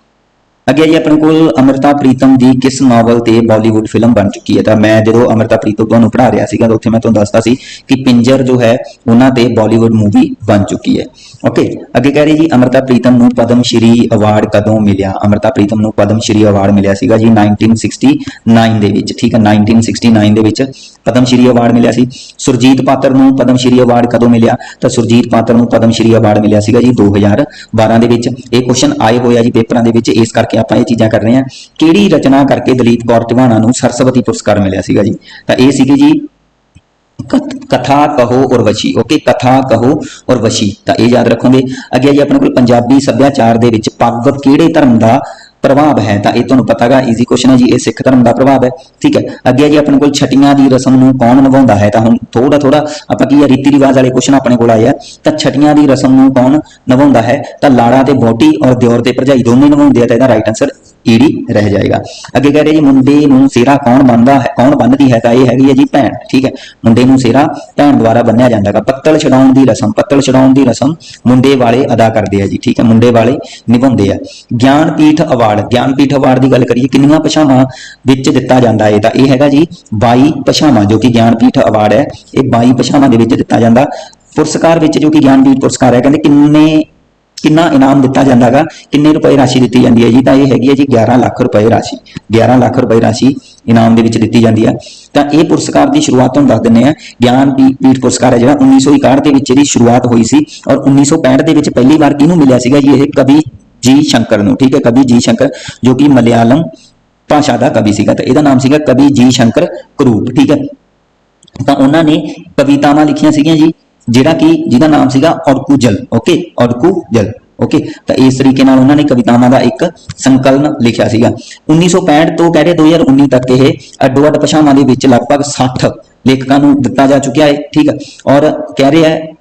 अगे जी अपने को अमृता प्रीतम की किस नॉवल ते बॉलीवुड फिल्म बन चुकी है, तो मैं जो अमृता प्रीतम तुहानू पढ़ा रहा सीगा तो उत्थे मैं तुहानू दसदा सी कि पिंजर जो है उन्हां ते बॉलीवुड मूवी बन चुकी है, ओके। अगे कह रही जी अमृता प्रीतम नूं पद्म श्री अवार्ड कदों मिलिया, अमृता प्रीतम नूं पद्म श्री अवार्ड मिलिया सीगा जी 1969 दे विच, ठीक है, 1969 दे विच पद्म श्री अवार्ड मिलिया सी। सुरजीत पात्र नूं पद्म श्री अवार्ड कदों मिलिया, तो सुरजीत पात्र नूं पद्म श्री अवार्ड मिलिया सीगा जी 2012 दे विच। ये क्वेश्चन आए होया जी पेपरां दे विच, इस करके आपां ये चीज़ां कर रहे हैं। किहड़ी रचना करके दलीप कौर टिवाणा नूं सरस्वती पुरस्कार मिलिया सीगा जी, तो ये सीगी जी कथा कहो और वशी, ओके, कथा कहो और वशी, तो ये याद रखोगे। अगे जी अपने को पंजाबी सभ्याचार दे विच पग किहड़े धर्म का प्रभाव है, तो ये तुहानूं पता है, ईजी क्वेश्चन है जी, ये सिख धर्म का प्रभाव है, ठीक है। अगे जी अपने को छटियां की रस्म नूं कौन निभाउंदा है, तो हुण थोड़ा थोड़ा आपां की रीति रिवाज वाले क्वेश्चन अपने को आए हैं, तो छटियां की रस्म नूं कौन निभाउंदा है, तो लाड़ा ते बोटी और दिओर ते भरजाई दोनों निभाउंदे आ, तो इहदा राइट आंसर ईडी रह जाएगा। अगे कह रहे जी मुंडे नूं सिरा कौन बनदा है, कौन बन्नदी है, तो ये हैगी है जी भैन, ठीक है, मुंडे नूं सिरा भैन द्वारा बन्निया जांदा है। पत्तल छड़ाउण दी रस्म, पत्तल छड़ाउण दी रस्म मुंडे वाले अदा करदे आ जी, ठीक है, मुंडे वाले निभाउंदे आ। ज्ञानपीठ अवार्ड, ज्ञानपीठ अवार्ड की गल करिए किन्नियां भाषावां विच दिता जांदा है, तो यह हैगा जी 22 भाषावां, जो कि ज्ञानपीठ अवार्ड है ये 22 भाषावां दे विच दिता जांदा। पुरस्कार विच जो कि ज्ञानपीठ पुरस्कार है कहंदे किन्ना इनाम दिता जाता है, किन्ने रुपए राशि दी जाती है जी, तो यह हैगी है जी 11 लाख रुपए राशि, 11 लाख रुपए राशि इनाम के दी जाती है। तो यह पुरस्कार की शुरुआत तुहानूं दस दिंदे आ, ज्ञानपीठ पुरस्कार है जो 1961 के शुरुआत हुई सी, और 1965 के पहली बार किहनूं मिलिया सीगा जी, यह कवि जी शंकर नूं, ठीक है, कवि जी शंकर जो कि मलयालम भाषा का कवि सीगा, तो यहदा नाम सीगा कवि जी शंकर करूप, ठीक है। तो उन्होंने कवितावां लिखियां सीगियां जी, जिहड़ा कि जिहदा नाम सीगा अड़कूजल, ओके, अड़कूजल, ओके, तो इस तरीके नाल उन्होंने कवितावां का एक संकलन लिखिया सीगा। 1965 तो कह रहे 2019 तक यह अड्डो अड्ड भाषावां दे विच लगभग 60 लेखकां नूं दिता जा चुकिया है, ठीक है, और कह रहे हैं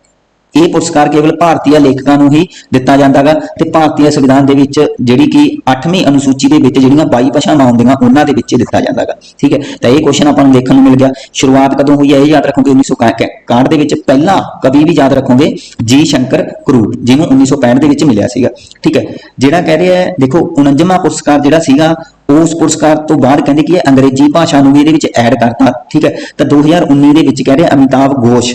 ਇਹ ਪੁਰਸਕਾਰ ਕੇਵਲ ਭਾਰਤੀ ਲੇਖਕਾਂ ਨੂੰ ਹੀ ਦਿੱਤਾ ਜਾਂਦਾ ਗਾ ਤੇ ਭਾਰਤੀ ਸੰਵਿਧਾਨ ਦੇ ਵਿੱਚ ਜਿਹੜੀ ਕਿ 8ਵੀਂ ਅਨੁਸੂਚੀ ਦੇ ਵਿੱਚ ਜਿਹੜੀਆਂ 22 ਭਾਸ਼ਾਵਾਂ ਆਉਂਦੀਆਂ ਉਹਨਾਂ ਦੇ ਵਿੱਚ ਦਿੱਤਾ ਜਾਂਦਾ ਗਾ। ਠੀਕ ਹੈ, ਤਾਂ ਇਹ ਕੁਐਸਚਨ ਆਪਾਂ ਨੂੰ ਦੇਖਣ ਨੂੰ ਮਿਲ ਗਿਆ। ਸ਼ੁਰੂਆਤ ਕਦੋਂ ਹੋਈ ਹੈ ਇਹ ਯਾਦ ਰੱਖੋਗੇ 1961 ਦੇ ਵਿੱਚ। ਪਹਿਲਾ ਕਵੀ ਵੀ ਯਾਦ ਰੱਖੋਗੇ ਜੀ ਸ਼ੰਕਰ ਕਰੂਪ, ਜਿਹਨੂੰ 1965 ਦੇ ਵਿੱਚ ਮਿਲਿਆ ਸੀਗਾ। ਠੀਕ ਹੈ, ਜਿਹੜਾ ਕਹਿ ਰਿਹਾ ਹੈ ਦੇਖੋ 49ਵਾਂ ਪੁਰਸਕਾਰ ਜਿਹੜਾ ਸੀਗਾ ਉਸ ਪੁਰਸਕਾਰ ਤੋਂ ਬਾਅਦ ਕਹਿੰਦੇ ਕਿ ਇਹ ਅੰਗਰੇਜ਼ੀ ਭਾਸ਼ਾ ਨੂੰ ਵੀ ਇਹਦੇ ਵਿੱਚ ਐਡ ਕਰਤਾ। ਠੀਕ ਹੈ, ਤਾਂ 2019 ਦੇ ਵਿੱਚ ਕਹਿ ਰਿਹਾ ਅਮਿਤਾਭ ਘੋਸ਼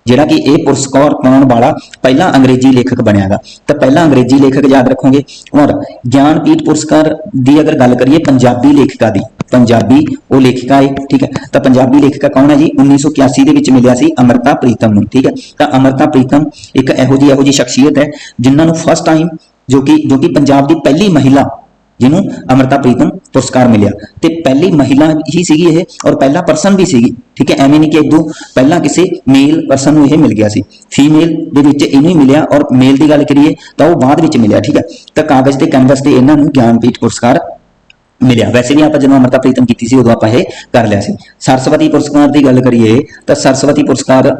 ਜਿਹੜਾ ਕਿ ਇਹ ਪੁਰਸਕਾਰ ਪਾਉਣ ਵਾਲਾ ਪਹਿਲਾ ਅੰਗਰੇਜ਼ੀ ਲੇਖਕ ਬਣਿਆਗਾ। ਤਾਂ ਪਹਿਲਾ ਅੰਗਰੇਜ਼ੀ ਲੇਖਕ ਯਾਦ ਰੱਖੋਗੇ। ਔਰ ਗਿਆਨਪੀਠ ਪੁਰਸਕਾਰ ਦੀ ਅਗਰ ਗੱਲ ਕਰੀਏ ਪੰਜਾਬੀ ਲੇਖਿਕਾ ਦੀ, ਪੰਜਾਬੀ ਉਹ ਲੇਖਿਕਾ ਹੈ। ਠੀਕ ਹੈ, ਤਾਂ ਪੰਜਾਬੀ ਲੇਖਿਕਾ ਕੌਣ ਹੈ ਜੀ? 1981 ਦੇ ਵਿੱਚ ਮਿਲਿਆ ਸੀ ਅੰਮ੍ਰਿਤਾ ਪ੍ਰੀਤਮ ਨੂੰ। ਠੀਕ ਹੈ, ਤਾਂ ਅੰਮ੍ਰਿਤਾ ਪ੍ਰੀਤਮ ਇੱਕ ਇਹੋ ਜਿਹੀ ਸ਼ਖਸੀਅਤ ਹੈ ਜਿਨ੍ਹਾਂ ਨੂੰ ਫਸਟ ਟਾਈਮ ਜੋ ਕਿ ਪੰਜਾਬ ਦੀ ਪਹਿਲੀ ਮਹਿਲਾ ਜਿਹਨੂੰ ਅੰਮ੍ਰਿਤਾ ਪ੍ਰੀਤਮ ਪੁਰਸਕਾਰ ਮਿਲਿਆ, ਤੇ ਪਹਿਲੀ ਮਹਿਲਾ ਹੀ ਸੀਗੀ ਇਹ ਔਰ ਪਹਿਲਾ ਪਰਸਨ ਵੀ ਸੀਗੀ। ਠੀਕ ਹੈ, ਐਵੇਂ ਨਹੀਂ ਕਿ ਇੱਕ ਦੋ ਪਹਿਲਾਂ ਕਿਸੇ ਮੇਲ ਪਰਸਨ ਨੂੰ ਇਹ ਮਿਲ ਗਿਆ ਸੀ, ਫੀਮੇਲ ਦੇ ਵਿੱਚ ਇਹਨੂੰ ਹੀ ਮਿਲਿਆ ਔਰ ਮੇਲ ਦੀ ਗੱਲ ਕਰੀਏ ਤਾਂ ਉਹ ਬਾਅਦ ਵਿੱਚ ਮਿਲਿਆ। ਠੀਕ ਹੈ, ਤਾਂ ਕਾਗਜ਼ ਤੇ ਕੈਨਵਸ ਤੇ ਇਹਨਾਂ ਨੂੰ ਗਿਆਨਪੀਠ ਪੁਰਸਕਾਰ ਮਿਲਿਆ। ਵੈਸੇ ਵੀ ਆਪਾਂ ਜਦੋਂ ਅੰਮ੍ਰਿਤਾ ਪ੍ਰੀਤਮ ਕੀਤੀ ਸੀ ਉਦੋਂ ਆਪਾਂ ਇਹ ਕਰ ਲਿਆ ਸੀ। ਸਰਸਵਤੀ ਪੁਰਸਕਾਰ ਦੀ ਗੱਲ ਕਰੀਏ ਤਾਂ ਸਰਸਵਤੀ ਪੁਰਸਕਾਰ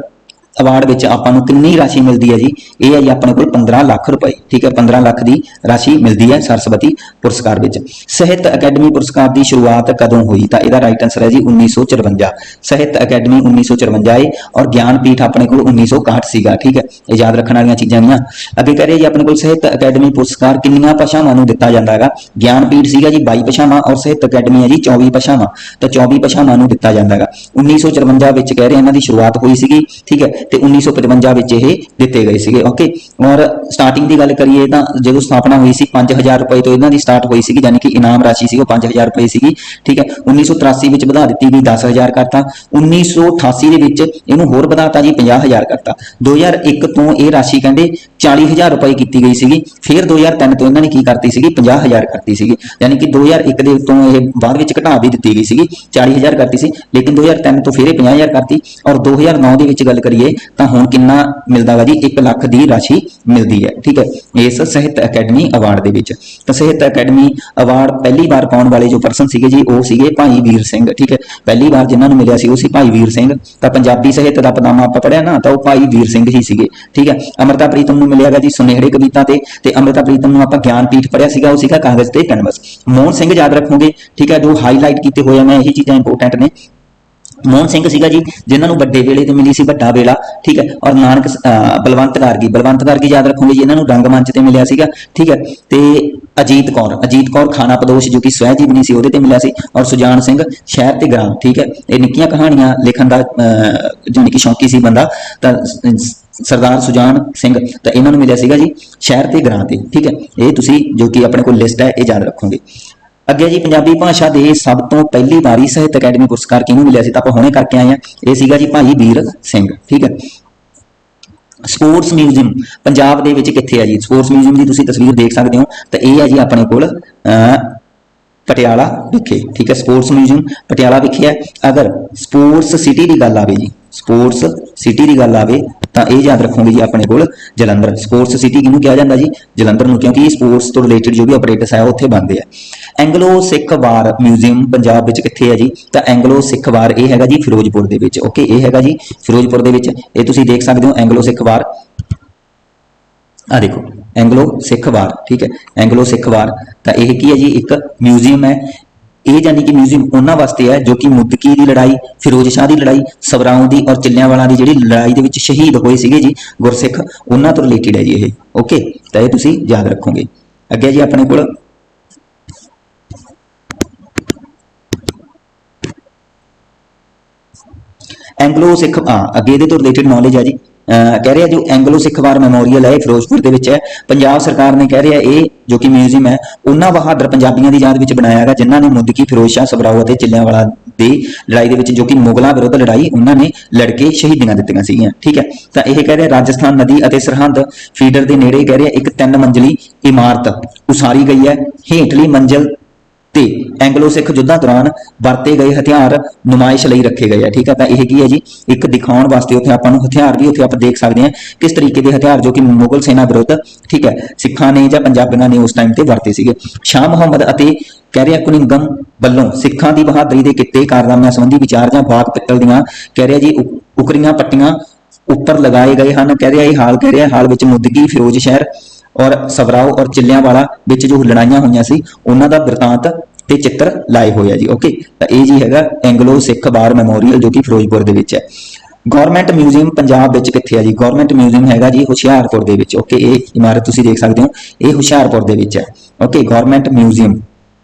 ਅਵਾਰਡ ਵਿੱਚ ਆਪਾਂ ਨੂੰ ਕਿੰਨੀ ਰਾਸ਼ੀ ਮਿਲਦੀ ਹੈ ਜੀ? ਇਹ ਹੈ ਜੀ ਆਪਣੇ ਕੋਲ 15 ਲੱਖ ਰੁਪਏ। ਠੀਕ ਹੈ, 15 ਲੱਖ ਦੀ ਰਾਸ਼ੀ ਮਿਲਦੀ ਹੈ ਸਰਸਵਤੀ ਪੁਰਸਕਾਰ ਵਿੱਚ। ਸਾਹਿਤ ਅਕੈਡਮੀ ਪੁਰਸਕਾਰ ਦੀ ਸ਼ੁਰੂਆਤ ਕਦੋਂ ਹੋਈ? ਤਾਂ ਇਹਦਾ ਰਾਈਟ ਆਨਸਰ ਹੈ ਜੀ 1954। ਸਾਹਿਤ ਅਕੈਡਮੀ 1954 ਹੈ ਔਰ ਗਿਆਨਪੀਠ ਆਪਣੇ ਕੋਲ 1961 ਸੀਗਾ। ਠੀਕ ਹੈ, ਇਹ ਯਾਦ ਰੱਖਣ ਵਾਲੀਆਂ ਚੀਜ਼ਾਂ ਨਹੀਂ। ਅੱਗੇ ਕਹਿ ਰਹੇ ਜੀ ਆਪਣੇ ਕੋਲ ਸਾਹਿਤ ਅਕੈਡਮੀ ਪੁਰਸਕਾਰ ਕਿੰਨੀਆਂ ਭਾਸ਼ਾਵਾਂ ਨੂੰ ਦਿੱਤਾ ਜਾਂਦਾ ਹੈਗਾ? ਗਿਆਨਪੀਠ ਸੀਗਾ ਜੀ 22 ਭਾਸ਼ਾਵਾਂ ਔਰ ਸਾਹਿਤ ਅਕੈਡਮੀ ਹੈ ਜੀ 24 ਭਾਸ਼ਾਵਾਂ। ਤਾਂ 24 ਭਾਸ਼ਾਵਾਂ ਨੂੰ ਦਿੱਤਾ ਜਾਂਦਾ ਹੈਗਾ। 1954 ਵਿੱਚ ਕਹਿ ਰਹੇ ਇਹਨਾਂ ਦੀ ਸ਼ੁਰੂਆਤ ਹੋਈ ਸੀਗੀ। ਠੀਕ ਹੈ, ਤੇ 1955 ਵਿੱਚ ਇਹ ਦਿੱਤੇ ਗਏ ਸੀਗੇ। ਓਕੇ, ਔਰ ਸਟਾਰਟਿੰਗ ਦੀ ਗੱਲ ਕਰੀਏ ਤਾਂ ਜਦੋਂ ਸਥਾਪਨਾ ਹੋਈ ਸੀ 5000 ਰੁਪਏ ਤੋਂ ਇਹਨਾਂ ਦੀ ਸਟਾਰਟ ਹੋਈ ਸੀਗੀ, ਯਾਨੀ ਕਿ ਇਨਾਮ ਰਾਸ਼ੀ ਸੀ ਉਹ 5000 ਰੁਪਏ ਸੀਗੀ। ਠੀਕ ਹੈ, 1983 ਵਿੱਚ ਵਧਾ ਦਿੱਤੀ ਗਈ 10000 ਕਰਤਾ। 1988 ਦੇ ਵਿੱਚ ਇਹਨੂੰ ਹੋਰ ਵਧਾਤਾ ਜੀ 50000 ਕਰਤਾ। 2001 ਤੋਂ ਇਹ ਰਾਸ਼ੀ ਕਹਿੰਦੇ 40000 ਰੁਪਏ ਕੀਤੀ ਗਈ ਸੀਗੀ। ਫਿਰ 2003 ਤੋਂ ਇਹਨਾਂ ਨੇ ਕੀ ਕਰਤੀ ਸੀਗੀ 50000 ਕਰਤੀ ਸੀਗੀ, ਯਾਨੀ ਕਿ 2001 ਦੇ ਤੋਂ ਇਹ ਬਾਅਦ ਵਿੱਚ ਘਟਾ ਵੀ ਦਿੱਤੀ ਗਈ ਸੀਗੀ, 40000 ਕਰਤੀ ਸੀ, ਲੇਕਿਨ 2003 ਤੋਂ ਫਿਰ ਇਹ 50000 ਕਰਤੀ। ਔਰ 2009 ਦੇ ਵਿੱਚ ਗੱਲ ਕਰੀਏ ਤਾਂ ਹੁਣ ਕਿੰਨਾ ਮਿਲਦਾ ਵਾ ਜੀ 1 ਲੱਖ ਦੀ ਰਾਸ਼ੀ ਮਿਲਦੀ ਹੈ। ਠੀਕ ਹੈ, ਇਸ ਸਾਹਿਤ ਅਕੈਡਮੀ ਅਵਾਰਡ ਦੇ ਵਿੱਚ। ਤਾਂ ਸਾਹਿਤ ਅਕੈਡਮੀ ਅਵਾਰਡ ਪਹਿਲੀ ਵਾਰ ਪਾਉਣ ਵਾਲੇ ਜੋ ਪਰਸਨ ਸੀਗੇ ਜੀ ਉਹ ਸੀਗੇ ਭਾਈ ਵੀਰ ਸਿੰਘ। ਠੀਕ ਹੈ, ਪਹਿਲੀ ਵਾਰ ਜਿਨ੍ਹਾਂ ਨੂੰ ਮਿਲਿਆ ਸੀ ਉਹ ਸੀ ਭਾਈ ਵੀਰ ਸਿੰਘ। ਤਾਂ ਪੰਜਾਬੀ ਸਾਹਿਤ ਦਾ ਪਦਾਮਾ ਆਪਾਂ ਪੜਿਆ ਨਾ, ਤਾਂ ਉਹ ਭਾਈ ਵੀਰ ਸਿੰਘ ਹੀ ਸੀਗੇ। ਠੀਕ ਹੈ, ਅੰਮ੍ਰਿਤਾ ਪ੍ਰੀਤਮ ਨੂੰ ਮਿਲਿਆਗਾ ਜੀ ਸੁਨਹਿਰੇ ਕਵਿਤਾ ਤੇ ਅੰਮ੍ਰਿਤਾ ਪ੍ਰੀਤਮ ਨੂੰ ਆਪਾਂ ਗਿਆਨਪੀਠ ਪੜਿਆ ਸੀਗਾ, ਉਹ ਸੀਗਾ ਕਾਗਜ਼ ਤੇ ਕੈਨਵਸ। ਮੋਹਨ ਸਿੰਘ ਯਾਦ ਰੱਖੋਗੇ। ਠੀਕ ਹੈ, ਜੋ ਹਾਈਲਾਈਟ ਕੀਤੇ ਹੋਏ ਮੈਂ ਇਹੀ ਚੀਜ਼ਾਂ ਇੰਪੋਰਟੈਂਟ ਨੇ। ਮੋਹਨ ਸਿੰਘ ਸੀਗਾ ਜੀ ਜਿਨ੍ਹਾਂ ਨੂੰ ਵੱਡੇ ਵੇਲੇ ਤੇ ਮਿਲੀ ਸੀ ਵੱਡਾ ਵੇਲਾ। ਠੀਕ ਹੈ, ਔਰ ਨਾਨਕ ਬਲਵੰਤ ਗਾਰਗੀ ਯਾਦ ਰੱਖੋਗੇ ਜੀ, ਇਹਨਾਂ ਨੂੰ ਰੰਗਮੰਚ ਤੇ ਮਿਲਿਆ ਸੀਗਾ। ਠੀਕ ਹੈ, ਤੇ ਅਜੀਤ ਕੌਰ ਖਾਨਾ ਪਦੋਸ਼ ਜੋ ਕਿ ਸਵੈ ਜੀਵਨੀ ਸੀ ਉਹਦੇ ਤੇ ਮਿਲਿਆ ਸੀ। ਔਰ ਸੁਜਾਨ ਸਿੰਘ ਸ਼ਹਿਰ ਤੇ ਗ੍ਰਾਮ। ਠੀਕ ਹੈ, ਇਹ ਨਿੱਕੀਆਂ ਕਹਾਣੀਆਂ ਲਿਖਣ ਦਾ ਜਾਨੀ ਕਿ ਸ਼ੌਂਕੀ ਸੀ ਬੰਦਾ। ਤਾਂ ਸਰਦਾਰ ਸੁਜਾਨ ਸਿੰਘ ਤਾਂ ਇਹਨਾਂ ਨੂੰ ਮਿਲਿਆ ਸੀਗਾ ਜੀ ਸ਼ਹਿਰ ਤੇ ਗ੍ਰਾਮ ਤੇ। ਠੀਕ ਹੈ, ਇਹ ਤੁਸੀਂ ਜੋ ਕਿ ਆਪਣੇ ਕੋਲ ਲਿਸਟ ਹੈ ਇਹ ਯਾਦ ਰੱਖੋਗੇ। ਅੱਗੇ ਜੀ ਪੰਜਾਬੀ ਭਾਸ਼ਾ ਦੇ ਸਭ ਤੋਂ ਪਹਿਲੀ ਵਾਰੀ ਸਾਹਿਤ ਅਕੈਡਮੀ ਪੁਰਸਕਾਰ ਕਿਹਨੂੰ ਮਿਲਿਆ ਸੀ? ਤਾਂ ਆਪਾਂ ਹੁਣੇ ਕਰਕੇ ਆਏ ਆ, ਇਹ ਸੀਗਾ ਜੀ ਭਾਈ ਵੀਰ ਸਿੰਘ। ਠੀਕ ਹੈ, ਸਪੋਰਟਸ ਮਿਊਜ਼ੀਅਮ ਪੰਜਾਬ ਦੇ ਵਿੱਚ ਕਿੱਥੇ ਹੈ ਜੀ? ਸਪੋਰਟਸ ਮਿਊਜ਼ੀਅਮ ਦੀ ਤੁਸੀਂ ਤਸਵੀਰ ਦੇਖ ਸਕਦੇ ਹੋ। ਤਾਂ ਇਹ ਹੈ ਜੀ ਆਪਣੇ ਕੋਲ ਪਟਿਆਲਾ ਵਿਖੇ। ਠੀਕ ਹੈ, ਸਪੋਰਟਸ ਮਿਊਜ਼ੀਅਮ ਪਟਿਆਲਾ ਵਿਖੇ ਹੈ। ਅਗਰ ਸਪੋਰਟਸ ਸਿਟੀ ਦੀ ਗੱਲ ਆਵੇ ਜੀ, ਸਪੋਰਟਸ ਸਿਟੀ ਦੀ ਗੱਲ ਆਵੇ ਤਾਂ ਇਹ ਯਾਦ ਰੱਖੋਗੇ ਜੀ ਆਪਣੇ ਕੋਲ ਜਲੰਧਰ। ਸਪੋਰਟਸ ਸਿਟੀ ਕਿਹਨੂੰ ਕਿਹਾ ਜਾਂਦਾ ਜੀ? ਜਲੰਧਰ ਨੂੰ, ਕਿਉਂਕਿ ਸਪੋਰਟਸ ਤੋਂ ਰਿਲੇਟਡ ਜੋ ਵੀ ਆਪਰੇਟਰਸ ਹੈ ਉੱਥੇ ਬਣਦੇ ਆ। ਐਂਗਲੋ ਸਿੱਖ ਵਾਰ ਮਿਊਜ਼ੀਅਮ ਪੰਜਾਬ ਵਿੱਚ ਕਿੱਥੇ ਹੈ ਜੀ? ਤਾਂ ਐਂਗਲੋ ਸਿੱਖ ਵਾਰ ਇਹ ਹੈਗਾ ਜੀ ਫਿਰੋਜ਼ਪੁਰ ਦੇ ਵਿੱਚ। ਓਕੇ, ਇਹ ਹੈਗਾ ਜੀ ਫਿਰੋਜ਼ਪੁਰ ਦੇ ਵਿੱਚ। ਇਹ ਤੁਸੀਂ ਦੇਖ ਸਕਦੇ ਹੋ ਐਂਗਲੋ ਸਿੱਖ ਵਾਰ। ਆ ਦੇਖੋ ਐਂਗਲੋ ਸਿੱਖ ਵਾਰ। ਠੀਕ ਹੈ, ਐਂਗਲੋ ਸਿੱਖ ਵਾਰ ਤਾਂ ਇਹ ਕੀ ਹੈ ਜੀ? ਇੱਕ ਮਿਊਜ਼ੀਅਮ ਹੈ। ਇਹ ਜਾਨੀ ਕਿ ਮਿਊਜ਼ੀਅਮ ਉਹਨਾਂ ਵਾਸਤੇ ਹੈ ਜੋ ਕਿ ਮੁੱਦਕੀ ਦੀ ਲੜਾਈ, ਫਿਰੋਜ਼ ਸ਼ਾਹ ਦੀ ਲੜਾਈ, ਸਵਰਾਉਂ ਦੀ ਔਰ ਚਿੱਲਿਆਂਵਾਲਾ ਦੀ ਜਿਹੜੀ ਲੜਾਈ ਦੇ ਵਿੱਚ ਸ਼ਹੀਦ ਹੋਏ ਸੀਗੇ ਜੀ ਗੁਰਸਿੱਖ, ਉਹਨਾਂ ਤੋਂ ਰਿਲੇਟਡ ਹੈ ਜੀ ਇਹ। ਓਕੇ, ਤਾਂ ਇਹ ਤੁਸੀਂ ਯਾਦ ਰੱਖੋਗੇ। ਅੱਗੇ ਜੀ ਆਪਣੇ ਕੋਲ ਐਂਗਲੋ ਸਿੱਖ ਅੱਗੇ ਇਹਦੇ ਤੋਂ ਰਿਲੇਟਡ ਨੌਲੇਜ ਹੈ ਜੀ। ਕਹਿ ਰਿਹਾ ਜੋ ਐਂਗਲੋ ਸਿੱਖ ਵਾਰ ਮੈਮੋਰੀਅਲ ਹੈ ਫਿਰੋਜ਼ਪੁਰ ਦੇ ਵਿੱਚ ਹੈ। ਪੰਜਾਬ ਸਰਕਾਰ ਨੇ ਕਹਿ ਰਿਹਾ ਇਹ ਜੋ ਕਿ ਮਿਊਜ਼ੀਅਮ ਹੈ ਉਹਨਾਂ ਬਹਾਦਰ ਪੰਜਾਬੀਆਂ ਦੀ ਯਾਦ ਵਿੱਚ ਬਣਾਇਆ ਹੈਗਾ ਜਿਨ੍ਹਾਂ ਨੇ ਮੁੱਦਕੀ, ਫਿਰੋਜ਼ ਸ਼ਾਹ, ਸਵਰਾਉ ਅਤੇ ਚਿੱਲਿਆਂਵਾਲਾ ਦੀ ਲੜਾਈ ਦੇ ਵਿੱਚ ਜੋ ਕਿ ਮੁਗਲਾਂ ਵਿਰੁੱਧ ਲੜਾਈ ਉਹਨਾਂ ਨੇ ਲੜ ਕੇ ਸ਼ਹੀਦੀਆਂ ਦਿੱਤੀਆਂ ਸੀਗੀਆਂ। ਠੀਕ ਹੈ, ਤਾਂ ਇਹ ਕਹਿ ਰਿਹਾ ਰਾਜਸਥਾਨ ਨਦੀ ਅਤੇ ਸਰਹੰਦ ਫੀਡਰ ਦੇ ਨੇੜੇ ਕਹਿ ਰਿਹਾ ਇੱਕ 3 ਮੰਜ਼ਲੀ ਇਮਾਰਤ ਉਸਾਰੀ ਗਈ ਹੈ। ਹੇਠਲੀ ਮੰਜ਼ਲ ਤੇ ਐਂਗਲੋ ਸਿੱਖ ਯੁੱਧਾਂ ਦੌਰਾਨ ਵਰਤੇ ਗਏ ਹਥਿਆਰ ਨੁਮਾਇਸ਼ ਲਈ ਰੱਖੇ ਗਏ ਆ। ਠੀਕ ਹੈ, ਤਾਂ ਇਹ ਕੀ ਹੈ ਜੀ? ਇੱਕ ਦਿਖਾਉਣ ਵਾਸਤੇ ਉੱਥੇ ਆਪਾਂ ਨੂੰ ਹਥਿਆਰ ਵੀ ਉੱਥੇ ਆਪਾਂ ਦੇਖ ਸਕਦੇ ਹਾਂ ਕਿਸ ਤਰੀਕੇ ਦੇ ਹਥਿਆਰ ਜੋ ਕਿ ਮੁਗਲ ਸੈਨਾ ਵਿਰੁੱਧ ਠੀਕ ਹੈ ਸਿੱਖਾਂ ਨੇ ਜਾਂ ਪੰਜਾਬੀਆਂ ਨੇ ਉਸ ਟਾਈਮ ਤੇ ਵਰਤੇ ਸੀਗੇ। ਸ਼ਾਹ ਮੁਹੰਮਦ ਅਤੇ ਕਹਿ ਰਿਹਾ ਕੁਨਿੰਗਮ ਵੱਲੋਂ ਸਿੱਖਾਂ ਦੀ ਬਹਾਦਰੀ ਦੇ ਕਿੱਤੇ ਕਾਰਨਾਮਿਆਂ ਸੰਬੰਧੀ ਵਿਚਾਰ ਜਾਂ ਬਾਗ ਪਿੱਤਲ ਦੀਆਂ ਕਹਿ ਰਿਹਾ ਜੀ ਉਕਰੀਆਂ ਪੱਟੀਆਂ ਉੱਪਰ ਲਗਾਏ ਗਏ ਹਨ। ਕਹਿ ਰਿਹਾ ਇਹ ਹਾਲ ਕਹਿ ਰਿਹਾ ਹਾਲ ਵਿੱਚ ਮੁੱਦਗੀ, ਫਿਰੋਜ਼ ਸ਼ਹਿਰ ਔਰ ਸਵਰਾਓ ਔਰ ਚਿੱਲਿਆਂਵਾਲਾ ਵਿੱਚ ਜੋ ਲੜਾਈਆਂ ਹੋਈਆਂ ਸੀ ਉਹਨਾਂ ਦਾ ਬਿਰਤਾਂਤ ਤੇ ਚਿੱਤਰ ਲਾਏ ਹੋਏ ਆ ਜੀ। ਓਕੇ, ਤਾਂ ਇਹ ਜੀ ਹੈਗਾ ਐਂਗਲੋ ਸਿੱਖ ਵਾਰ ਮੈਮੋਰੀਅਲ ਜੋ ਕਿ ਫਿਰੋਜ਼ਪੁਰ ਦੇ ਵਿੱਚ ਹੈ। ਗਵਰਨਮੈਂਟ ਮਿਊਜ਼ੀਅਮ ਪੰਜਾਬ ਵਿੱਚ ਕਿੱਥੇ ਹੈ ਜੀ? ਗਵਰਨਮੈਂਟ ਮਿਊਜ਼ੀਅਮ ਹੈਗਾ ਜੀ ਹੁਸ਼ਿਆਰਪੁਰ ਦੇ ਵਿੱਚ। ਓਕੇ, ਇਹ ਇਮਾਰਤ ਤੁਸੀਂ ਦੇਖ ਸਕਦੇ ਹੋ, ਇਹ ਹੁਸ਼ਿਆਰਪੁਰ ਦੇ ਵਿੱਚ ਹੈ। Okay, government museum.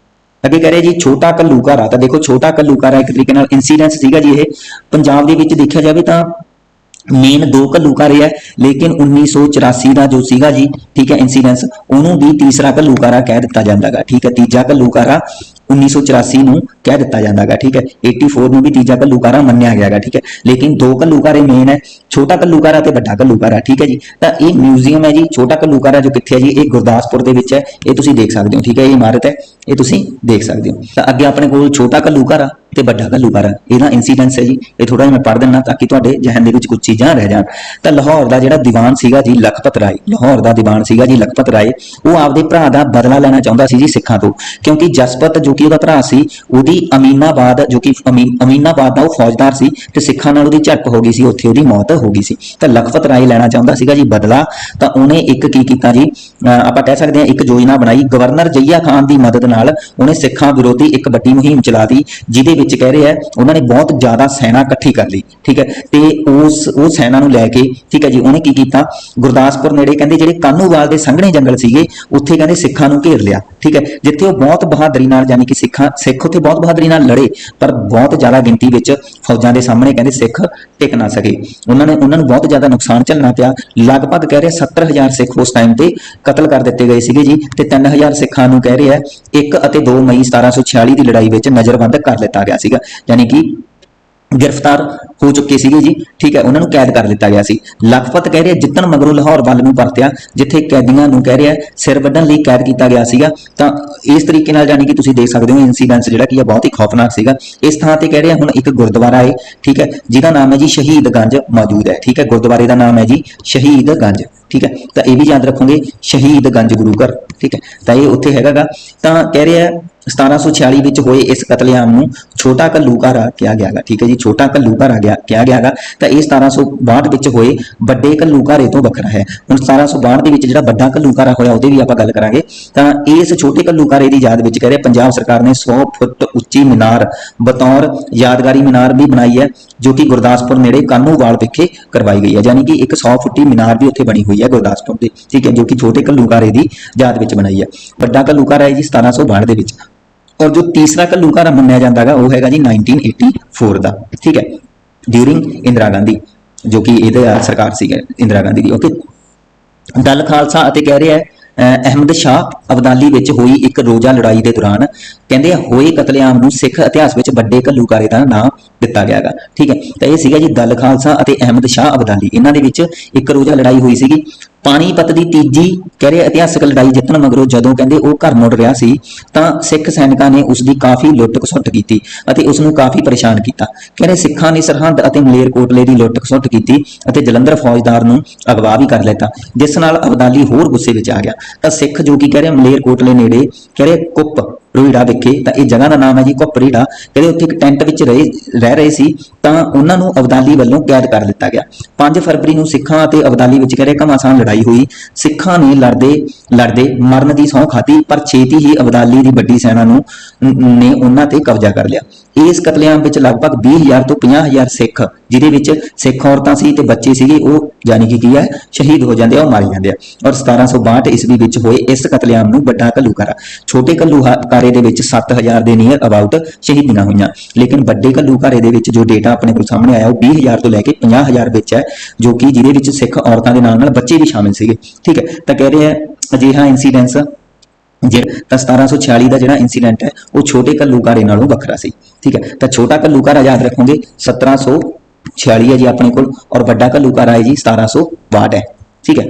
ਅੱਗੇ ਕਹ ਰਿਹਾ ਜੀ ਛੋਟਾ ਘੱਲੂਘਾਰਾ। ਤਾਂ ਦੇਖੋ ਛੋਟਾ ਘੱਲੂਘਾਰਾ ਇੱਕ ਤਰੀਕੇ ਨਾਲ ਇਨਸੀਡੈਂਸ ਸੀਗਾ ਜੀ। ਇਹ ਪੰਜਾਬ ਦੇ ਵਿੱਚ ਦੇਖਿਆ ਜਾਵੇ ਤਾਂ ਮੇਨ ਦੋ ਘੱਲੂਘਾਰੇ ਹੈ, ਲੇਕਿਨ 1984 ਦਾ ਜੋ ਸੀਗਾ ਜੀ, ਠੀਕ ਹੈ, ਇਨਸੀਡੈਂਸ, ਉਹਨੂੰ ਵੀ ਤੀਸਰਾ ਘੱਲੂਘਾਰਾ ਕਹਿ ਦਿੱਤਾ ਜਾਂਦਾਗਾ। ਠੀਕ ਹੈ, ਤੀਜਾ ਘੱਲੂਘਾਰਾ 1984 ਨੂੰ ਕਹਿ ਦਿੱਤਾ ਜਾਂਦਾਗਾ। ਠੀਕ ਹੈ, 84 ਨੂੰ ਵੀ ਤੀਜਾ ਘੱਲੂਘਾਰਾ ਮੰਨਿਆ ਗਿਆਗਾ। ਠੀਕ ਹੈ, ਲੇਕਿਨ ਦੋ ਘੱਲੂਘਾਰੇ ਮੇਨ ਹੈ, ਛੋਟਾ ਘੱਲੂਘਾਰਾ ਤੇ ਵੱਡਾ ਘੱਲੂਘਾਰਾ। ਠੀਕ ਹੈ ਜੀ, ਤਾਂ ਇਹ ਮਿਊਜ਼ੀਅਮ ਹੈ ਜੀ ਛੋਟਾ ਘੱਲੂਘਾਰਾ ਜੋ ਕਿੱਥੇ ਹੈ ਜੀ? ਇਹ ਗੁਰਦਾਸਪੁਰ ਦੇ ਵਿੱਚ ਹੈ। ਇਹ ਤੁਸੀਂ ਦੇਖ ਸਕਦੇ ਹੋ। ਠੀਕ ਹੈ, ਇਹ ਇਮਾਰਤ ਹੈ, ਇਹ ਤੁਸੀਂ ਦੇਖ ਸਕਦੇ ਹੋ। ਤਾਂ ਅੱਗੇ ਆਪਣੇ ਕੋਲ ਛੋਟਾ ਘੱਲੂਘਾਰਾ ਤੇ ਵੱਡਾ ਘੱਲੂਘਾਰਾ, ਇਹਦਾ ਇਨਸੀਡੈਂਸ ਹੈ ਜੀ। ਇਹ ਥੋੜਾ ਜਿਹਾ ਮੈਂ ਪੜ੍ਹ ਦਿੰਦਾ ਤਾਂ ਕਿ ਤੁਹਾਡੇ ਜ਼ਿਹਨ ਦੇ ਵਿੱਚ ਕੁਝ ਚੀਜ਼ਾਂ ਰਹਿ ਜਾਣ। ਤਾਂ ਲਾਹੌਰ ਦਾ ਜਿਹੜਾ ਦੀਵਾਨ ਸੀਗਾ ਜੀ ਲਖਪਤ ਰਾਏ, ਲਾਹੌਰ ਦਾ ਦੀਵਾਨ ਸੀਗਾ ਜੀ ਲਖਪਤ ਰਾਏ, ਉਹ ਆਪਦੇ ਭਰਾ ਦਾ ਬਦਲਾ ਲੈਣਾ ਚਾਹੁੰਦਾ ਸੀ ਜੀ ਸਿੱਖਾਂ ਤੋਂ, ਕਿਉਂਕਿ ਜਸਪਤ ਜੋ ਕਿ ਉਹਦਾ ਭਰਾ ਸੀ, ਉਹਦੀ ਅਮੀਨਾਬਾਦ ਜੋ ਕਿ ਅਮੀਨਾਬਾਦ ਦਾ ਉਹ ਫੌਜਦਾਰ ਸੀ ਤੇ ਸਿੱਖਾਂ ਨਾਲ ਉਹਦੀ ਝੜਪ ਹੋ ਗਈ ਸੀ, ਉੱਥੇ ਉਹਦੀ ਮੌਤ ਹੋ ਗਈ ਸੀ। ਤਾਂ ਲਖਪਤ ਰਾਏ ਲੈਣਾ ਚਾਹੁੰਦਾ ਸੀਗਾ ਜੀ ਬਦਲਾ। ਤਾਂ ਉਹਨੇ ਇੱਕ ਕੀ ਕੀਤਾ ਜੀ, ਆਪਾਂ ਕਹਿ ਸਕਦੇ ਹਾਂ ਇੱਕ ਯੋਜਨਾ ਬਣਾਈ। ਗਵਰਨਰ ਜਈਆ ਖਾਨ ਦੀ ਮਦਦ ਨਾਲ ਉਹਨੇ ਸਿੱਖਾਂ ਵਿਰੋਧੀ ਇੱਕ ਵੱਡੀ ਮੁਹਿੰਮ ਚਲਾ ਦਿੱਤੀ, ਜਿਹਦੇ ਵਿੱਚ ਕਹਿ ਰਿਹਾ ਉਹਨਾਂ ਨੇ ਬਹੁਤ ਜ਼ਿਆਦਾ ਸੈਨਾ ਇਕੱਠੀ ਕਰ ਲਈ। ਠੀਕ ਹੈ, ਤੇ ਉਹ ਸੈਨਾ ਨੂੰ ਲੈ ਕੇ, ਠੀਕ ਹੈ ਜੀ, ਉਹਨੇ ਕੀ ਕੀਤਾ, ਗੁਰਦਾਸਪੁਰ ਨੇੜੇ ਕਹਿੰਦੇ ਜਿਹੜੇ ਕਾਨੂੰਵਾਲ ਦੇ ਸੰਘਣੇ ਜੰਗਲ ਸੀਗੇ ਉੱਥੇ ਕਹਿੰਦੇ ਸਿੱਖਾਂ ਨੂੰ ਘੇਰ ਲਿਆ। ਠੀਕ ਹੈ, ਜਿੱਥੇ ਉਹ ਬਹੁਤ ਬਹਾਦਰੀ ਨਾਲ, ਯਾਨੀ ਕਿ ਸਿੱਖ ਉੱਥੇ ਬਹੁਤ ਬਹਾਦਰੀ ਨਾਲ ਲੜੇ, ਪਰ ਬਹੁਤ ਜ਼ਿਆਦਾ ਗਿਣਤੀ ਵਿੱਚ ਫੌਜਾਂ ਦੇ ਸਾਹਮਣੇ ਕਹਿੰਦੇ ਸਿੱਖ ਟਿਕ ਨਾ ਸਕੇ। ਉਹਨਾਂ ਨੂੰ ਬਹੁਤ ਜ਼ਿਆਦਾ ਨੁਕਸਾਨ ਝੱਲਣਾ ਪਿਆ। ਲਗਭਗ ਕਹਿ ਰਿਹਾ 70,000 ਸਿੱਖ ਉਸ ਟਾਈਮ ਤੇ ਕਤਲ ਕਰ ਦਿੱਤੇ ਗਏ ਸੀਗੇ ਜੀ, ਤੇ 3,000 ਸਿੱਖਾਂ ਨੂੰ ਕਹਿ ਰਿਹਾ 1 ਅਤੇ 2 ਮਈ 1746 ਦੀ ਲੜਾਈ ਵਿੱਚ ਨਜ਼ਰਬੰਦ ਕਰ ਲਿੱਤਾ ਗਿਆ ਸੀਗਾ, ਯਾਨੀ ਕਿ गिरफ्तार हो चुके सीगे जी। ठीक है, उन्होंने कैद कर लिया गया सी। लखपत कह रहे जितन मगरों लाहौर वाल नूं परतिया, जिथे कैदियां नूं कह रहा सिर वड्ढण लई कैद किया गया सीगा। तां इस तरीके नाल जानी कि तुसीं देख सकदे हो इंसीडेंस जिहड़ा कि बहुत ही खौफनाक सीगा। इस थां ते कह रहे हुण एक गुरुद्वारा है, ठीक है, जिहदा नाम है जी शहीदगंज मौजूद है। ठीक है, गुरुद्वारे का नाम है जी शहीदगंज। ठीक है, तो यह भी याद रखोगे शहीदगंज गुरु घर। ठीक है, तो यह उत्थे हैगा। तां कह रहे 1746 ਵਿੱਚ ਹੋਏ ਇਸ ਕਤਲੇਆਮ ਨੂੰ ਛੋਟਾ ਘੱਲੂਘਾਰਾ ਕਿਹਾ ਗਿਆਗਾ। ਠੀਕ ਹੈ ਜੀ, ਛੋਟਾ ਘੱਲੂਘਾਰਾ ਕਿਹਾ ਗਿਆਗਾ। ਤਾਂ ਇਹ 1762 ਵਿੱਚ ਹੋਏ ਵੱਡੇ ਘੱਲੂਘਾਰੇ ਤੋਂ ਵੱਖਰਾ ਹੈ। ਹੁਣ 1762 ਦੇ ਵਿੱਚ ਜਿਹੜਾ ਵੱਡਾ ਘੱਲੂਘਾਰਾ ਹੋਇਆ ਉਹਦੇ ਵੀ ਆਪਾਂ ਗੱਲ ਕਰਾਂਗੇ। ਤਾਂ ਇਸ ਛੋਟੇ ਘੱਲੂਘਾਰੇ ਦੀ ਯਾਦ ਵਿੱਚ ਕਹ ਰਹੇ ਪੰਜਾਬ ਸਰਕਾਰ ਨੇ 100 ਫੁੱਟ ਉੱਚੀ ਮੀਨਾਰ ਬਤੌਰ ਯਾਦਗਾਰੀ ਮੀਨਾਰ ਵੀ ਬਣਾਈ ਹੈ, ਜੋ ਕਿ ਗੁਰਦਾਸਪੁਰ ਨੇੜੇ ਕਾਨੂੰਵਾਲ ਵਿਖੇ ਕਰਵਾਈ ਗਈ ਹੈ। ਯਾਨੀ ਕਿ ਇੱਕ 100 ਫੁੱਟੀ ਮੀਨਾਰ ਵੀ ਉੱਥੇ ਬਣੀ ਹੋਈ ਹੈ ਗੁਰਦਾਸਪੁਰ ਦੀ। ਠੀਕ ਹੈ, ਜੋ ਕਿ ਛੋਟੇ ਘੱਲੂਘਾਰੇ ਦੀ ਯਾਦ ਵਿੱਚ ਬਣਾਈ ਹੈ। ਵੱਡਾ ਘੱਲੂਘਾਰਾ ਹੈ ਜੀ 1762 ਦੇ ਵਿੱਚ। और जो तीसरा घल्लूघारा मन्निया जाता है वह है जी 1984 का। ठीक है, ड्यूरिंग इंदिरा गांधी, जो कि ये सरकार सी इंदिरा गांधी की। ओके, दल खालसा कह रहे हैं अहमद शाह अब्दाली विच हुई एक रोजा लड़ाई के दौरान कहते होए कतलेआम नूं सिख इतिहास में बड़े घल्लूघारे का नाम दिता गया। ठीक है, तो यह सीगा जी दल खालसा अहमद शाह अब्दाली, इन्हां दे विच एक रोजा लड़ाई हुई सी। पानीपत की तीजी कह रहे इतिहासक लड़ाई जितन मगरों जदों कहते वो घर मुड़ रहा सी तां सिख सैनिकां ने उसकी काफ़ी लुट खसुट की, उसनूं काफ़ी परेशान किया। कह रहे सिखां ने सरहद और मलेरकोटले की लुट खसुट की, जलंधर फौजदार नूं अगवा भी कर लिया, जिस नाल अब्दाली होर गुस्से में आ गया। तो सिख जो कि कह रहे मलेरकोटले नेड़े कह रहे कुप रोहिड़ा विखे, तो यह जगह का नाम है जी कुप रोहिड़ा, कहते उत्थे एक टेंट विच रह रहे सी तां उन्हां नूं अब्दाली वालों कैद कर लिया गया। 5 फरवरी नूं सिखां ते अब्दाली विच कह रहे घमासान लड़ाई हुई। सिखां ने लड़दे लड़दे मरन की सौं खाती, पर छेती ही अब्दाली की वड्डी सेना ने उन्हां ते कब्जा कर लिया। इस कतलेआम विच लगभग 20,000 तो 50,000 सिख, जिहदे विच सिख औरतां सी ते बच्चे सीगे, वो यानी कि की है शहीद हो जाते, मारे जाते। और 1762 ईस्वी विच होए इस कतलेआम नूं वड्डा घल्लूघारा, छोटे घल्लूघारे दे विच 7,000 के नियर अबाउट शहीदियां हुईयां, लेकिन वड्डे घल्लूघारे दे विच जो डेटा अपने को सामने आया वो 20,000 तो लैके 50,000 विच है, जो कि जिहदे विच सिख औरतां दे नाल नाल बच्चे भी शामिल सीगे। ठीक है, तो कह रहे हैं अजिहा इंसीडेंस जो 1746 का जो इंसीडेंट है वो छोटे घल्लूघारे नालों वखरा सी। ठीक है, तो छोटा घल्लूघारा याद रखोगे 1746 है जी अपने को, और बड़ा घल्लूघारा है जी 1762 है। ठीक है,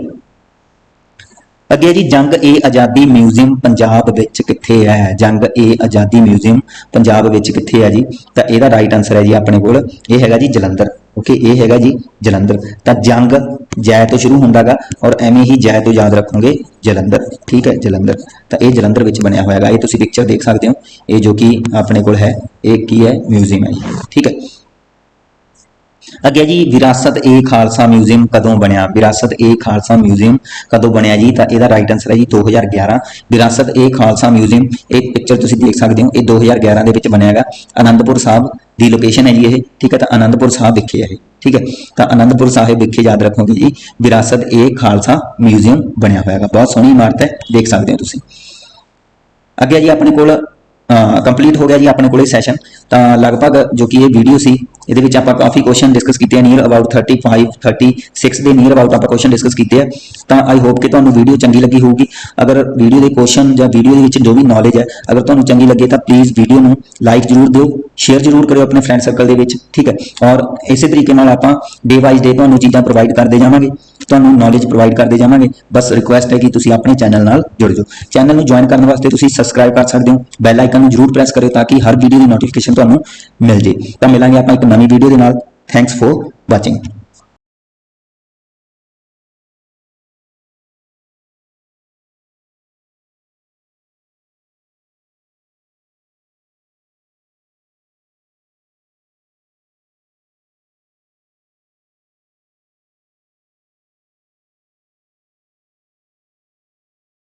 अगे जी जंग ए आज़ादी म्यूजियम पंजाब विच कित्थे है? जंग ए आज़ादी म्यूजियम पंजाब विच कित्थे है जी? तो यदा राइट आंसर है जी अपने को यह है जी जलंधर। ओके, ये है जी जलंधर। तो जंग जै तो शुरू होंदा गा और एवें ही जै तो याद रखोगे जलंधर। ठीक है, जलंधर। तो ये जलंधर विच बनया होया गा, ये तुसीं पिक्चर देख सकते हो, ये जो कि अपने को है ये की है म्यूजियम है जी। ठीक है, ਅੱਗੇ ਜੀ ਵਿਰਾਸਤ ਏ ਖਾਲਸਾ ਮਿਊਜ਼ੀਅਮ ਕਦੋਂ ਬਣਿਆ? ਵਿਰਾਸਤ ਏ ਖਾਲਸਾ ਮਿਊਜ਼ੀਅਮ ਕਦੋਂ ਬਣਿਆ ਜੀ? ਤਾਂ ਇਹਦਾ ਰਾਈਟ ਆਨਸਰ ਹੈ ਜੀ 2011। ਵਿਰਾਸਤ ਏ ਖਾਲਸਾ ਮਿਊਜ਼ੀਅਮ, ਇਹ ਪਿਕਚਰ ਤੁਸੀਂ ਦੇਖ ਸਕਦੇ ਹੋ, ਇਹ 2011 ਦੇ ਵਿੱਚ ਬਣਿਆ ਹੈਗਾ। ਆਨੰਦਪੁਰ ਸਾਹਿਬ ਦੀ ਲੋਕੇਸ਼ਨ ਹੈ ਜੀ ਇਹ, ਠੀਕ ਹੈ। ਤਾਂ ਆਨੰਦਪੁਰ ਸਾਹਿਬ ਵਿਖੇ ਹੈ ਇਹ, ਠੀਕ ਹੈ। ਤਾਂ ਆਨੰਦਪੁਰ ਸਾਹਿਬ ਵਿਖੇ ਯਾਦ ਰੱਖੋਗੇ ਜੀ ਵਿਰਾਸਤ ਏ ਖਾਲਸਾ ਮਿਊਜ਼ੀਅਮ ਬਣਿਆ ਹੋਇਆ ਹੈਗਾ। ਬਹੁਤ ਸੋਹਣੀ ਇਮਾਰਤ ਹੈ, ਦੇਖ ਸਕਦੇ ਹੋ ਤੁਸੀਂ। ਅੱਗੇ ਜੀ ਆਪਣੇ ਕੋਲ ਕੰਪਲੀਟ ਹੋ ਗਿਆ ਜੀ ਆਪਣੇ ਕੋਲ ਇਹ ਸੈਸ਼ਨ। ਤਾਂ ਲਗਭਗ ਜੋ ਕਿ ਇਹ ਵੀਡੀਓ ਸੀ, ਇਹਦੇ ਵਿੱਚ ਆਪਾਂ ਕਾਫੀ ਕੁਐਸਚਨ ਡਿਸਕਸ ਕੀਤੇ ਆ, ਨੀਅਰ ਅਬਾਊਟ 35 36 ਦੇ ਨੀਅਰ ਅਬਾਊਟ ਆਪਾਂ ਕੁਐਸਚਨ ਡਿਸਕਸ ਕੀਤੇ ਆ। ਤਾਂ ਆਈ ਹੋਪ ਕਿ ਤੁਹਾਨੂੰ ਵੀਡੀਓ ਚੰਗੀ ਲੱਗੀ ਹੋਊਗੀ। ਅਗਰ ਵੀਡੀਓ ਦੇ ਕੁਐਸਚਨ ਜਾਂ ਵੀਡੀਓ ਦੇ ਵਿੱਚ ਜੋ ਵੀ ਨੌਲੇਜ ਹੈ ਅਗਰ ਤੁਹਾਨੂੰ ਚੰਗੀ ਲੱਗੇ ਤਾਂ ਪਲੀਜ਼ ਵੀਡੀਓ ਨੂੰ ਲਾਈਕ ਜ਼ਰੂਰ ਦਿਓ, ਸ਼ੇਅਰ ਜ਼ਰੂਰ ਕਰਿਓ ਆਪਣੇ ਫਰੈਂਡ ਸਰਕਲ ਦੇ ਵਿੱਚ, ਠੀਕ ਹੈ। ਔਰ ਇਸੇ ਤਰੀਕੇ ਨਾਲ ਆਪਾਂ ਡੇ ਬਾਈ ਡੇ ਤੁਹਾਨੂੰ ਚੀਜ਼ਾਂ ਪ੍ਰੋਵਾਈਡ ਕਰਦੇ ਜਾਵਾਂਗੇ, ਤੁਹਾਨੂੰ ਨੌਲੇਜ ਪ੍ਰੋਵਾਈਡ ਕਰਦੇ ਜਾਵਾਂਗੇ। ਬਸ ਰਿਕੁਐਸਟ ਹੈ ਕਿ ਤੁਸੀਂ ਆਪਣੇ ਚੈਨਲ ਨਾਲ ਜੁੜ ਜਾਓ। ਚੈਨਲ ਨੂੰ ਜੁਆਇਨ ਕਰਨ ਵਾਸਤੇ ਤੁਸੀਂ ਸਬਸਕ੍ਰਾਈਬ ਕਰ ਸਕਦੇ ਹੋ, ਬੈਲ ਆਈਕਨ ਨੂੰ ਜ਼ਰੂਰ ਪ੍ਰੈਸ ਕਰਿਓ ਤਾਂ ਕਿ ਹਰ ਵੀਡੀਓ ਦੀ ਨੋਟੀਫਿਕੇਸ਼ਨ ਤੁਹਾਨੂੰ ਮਿਲ ਜੇ। ਤਾਂ ਮਿਲਾਂਗੇ ਆਪਾਂ ਇੱਕ ਨਵੀਂ ਵੀਡੀਓ ਦੇ ਨਾਲ। Thanks for watching.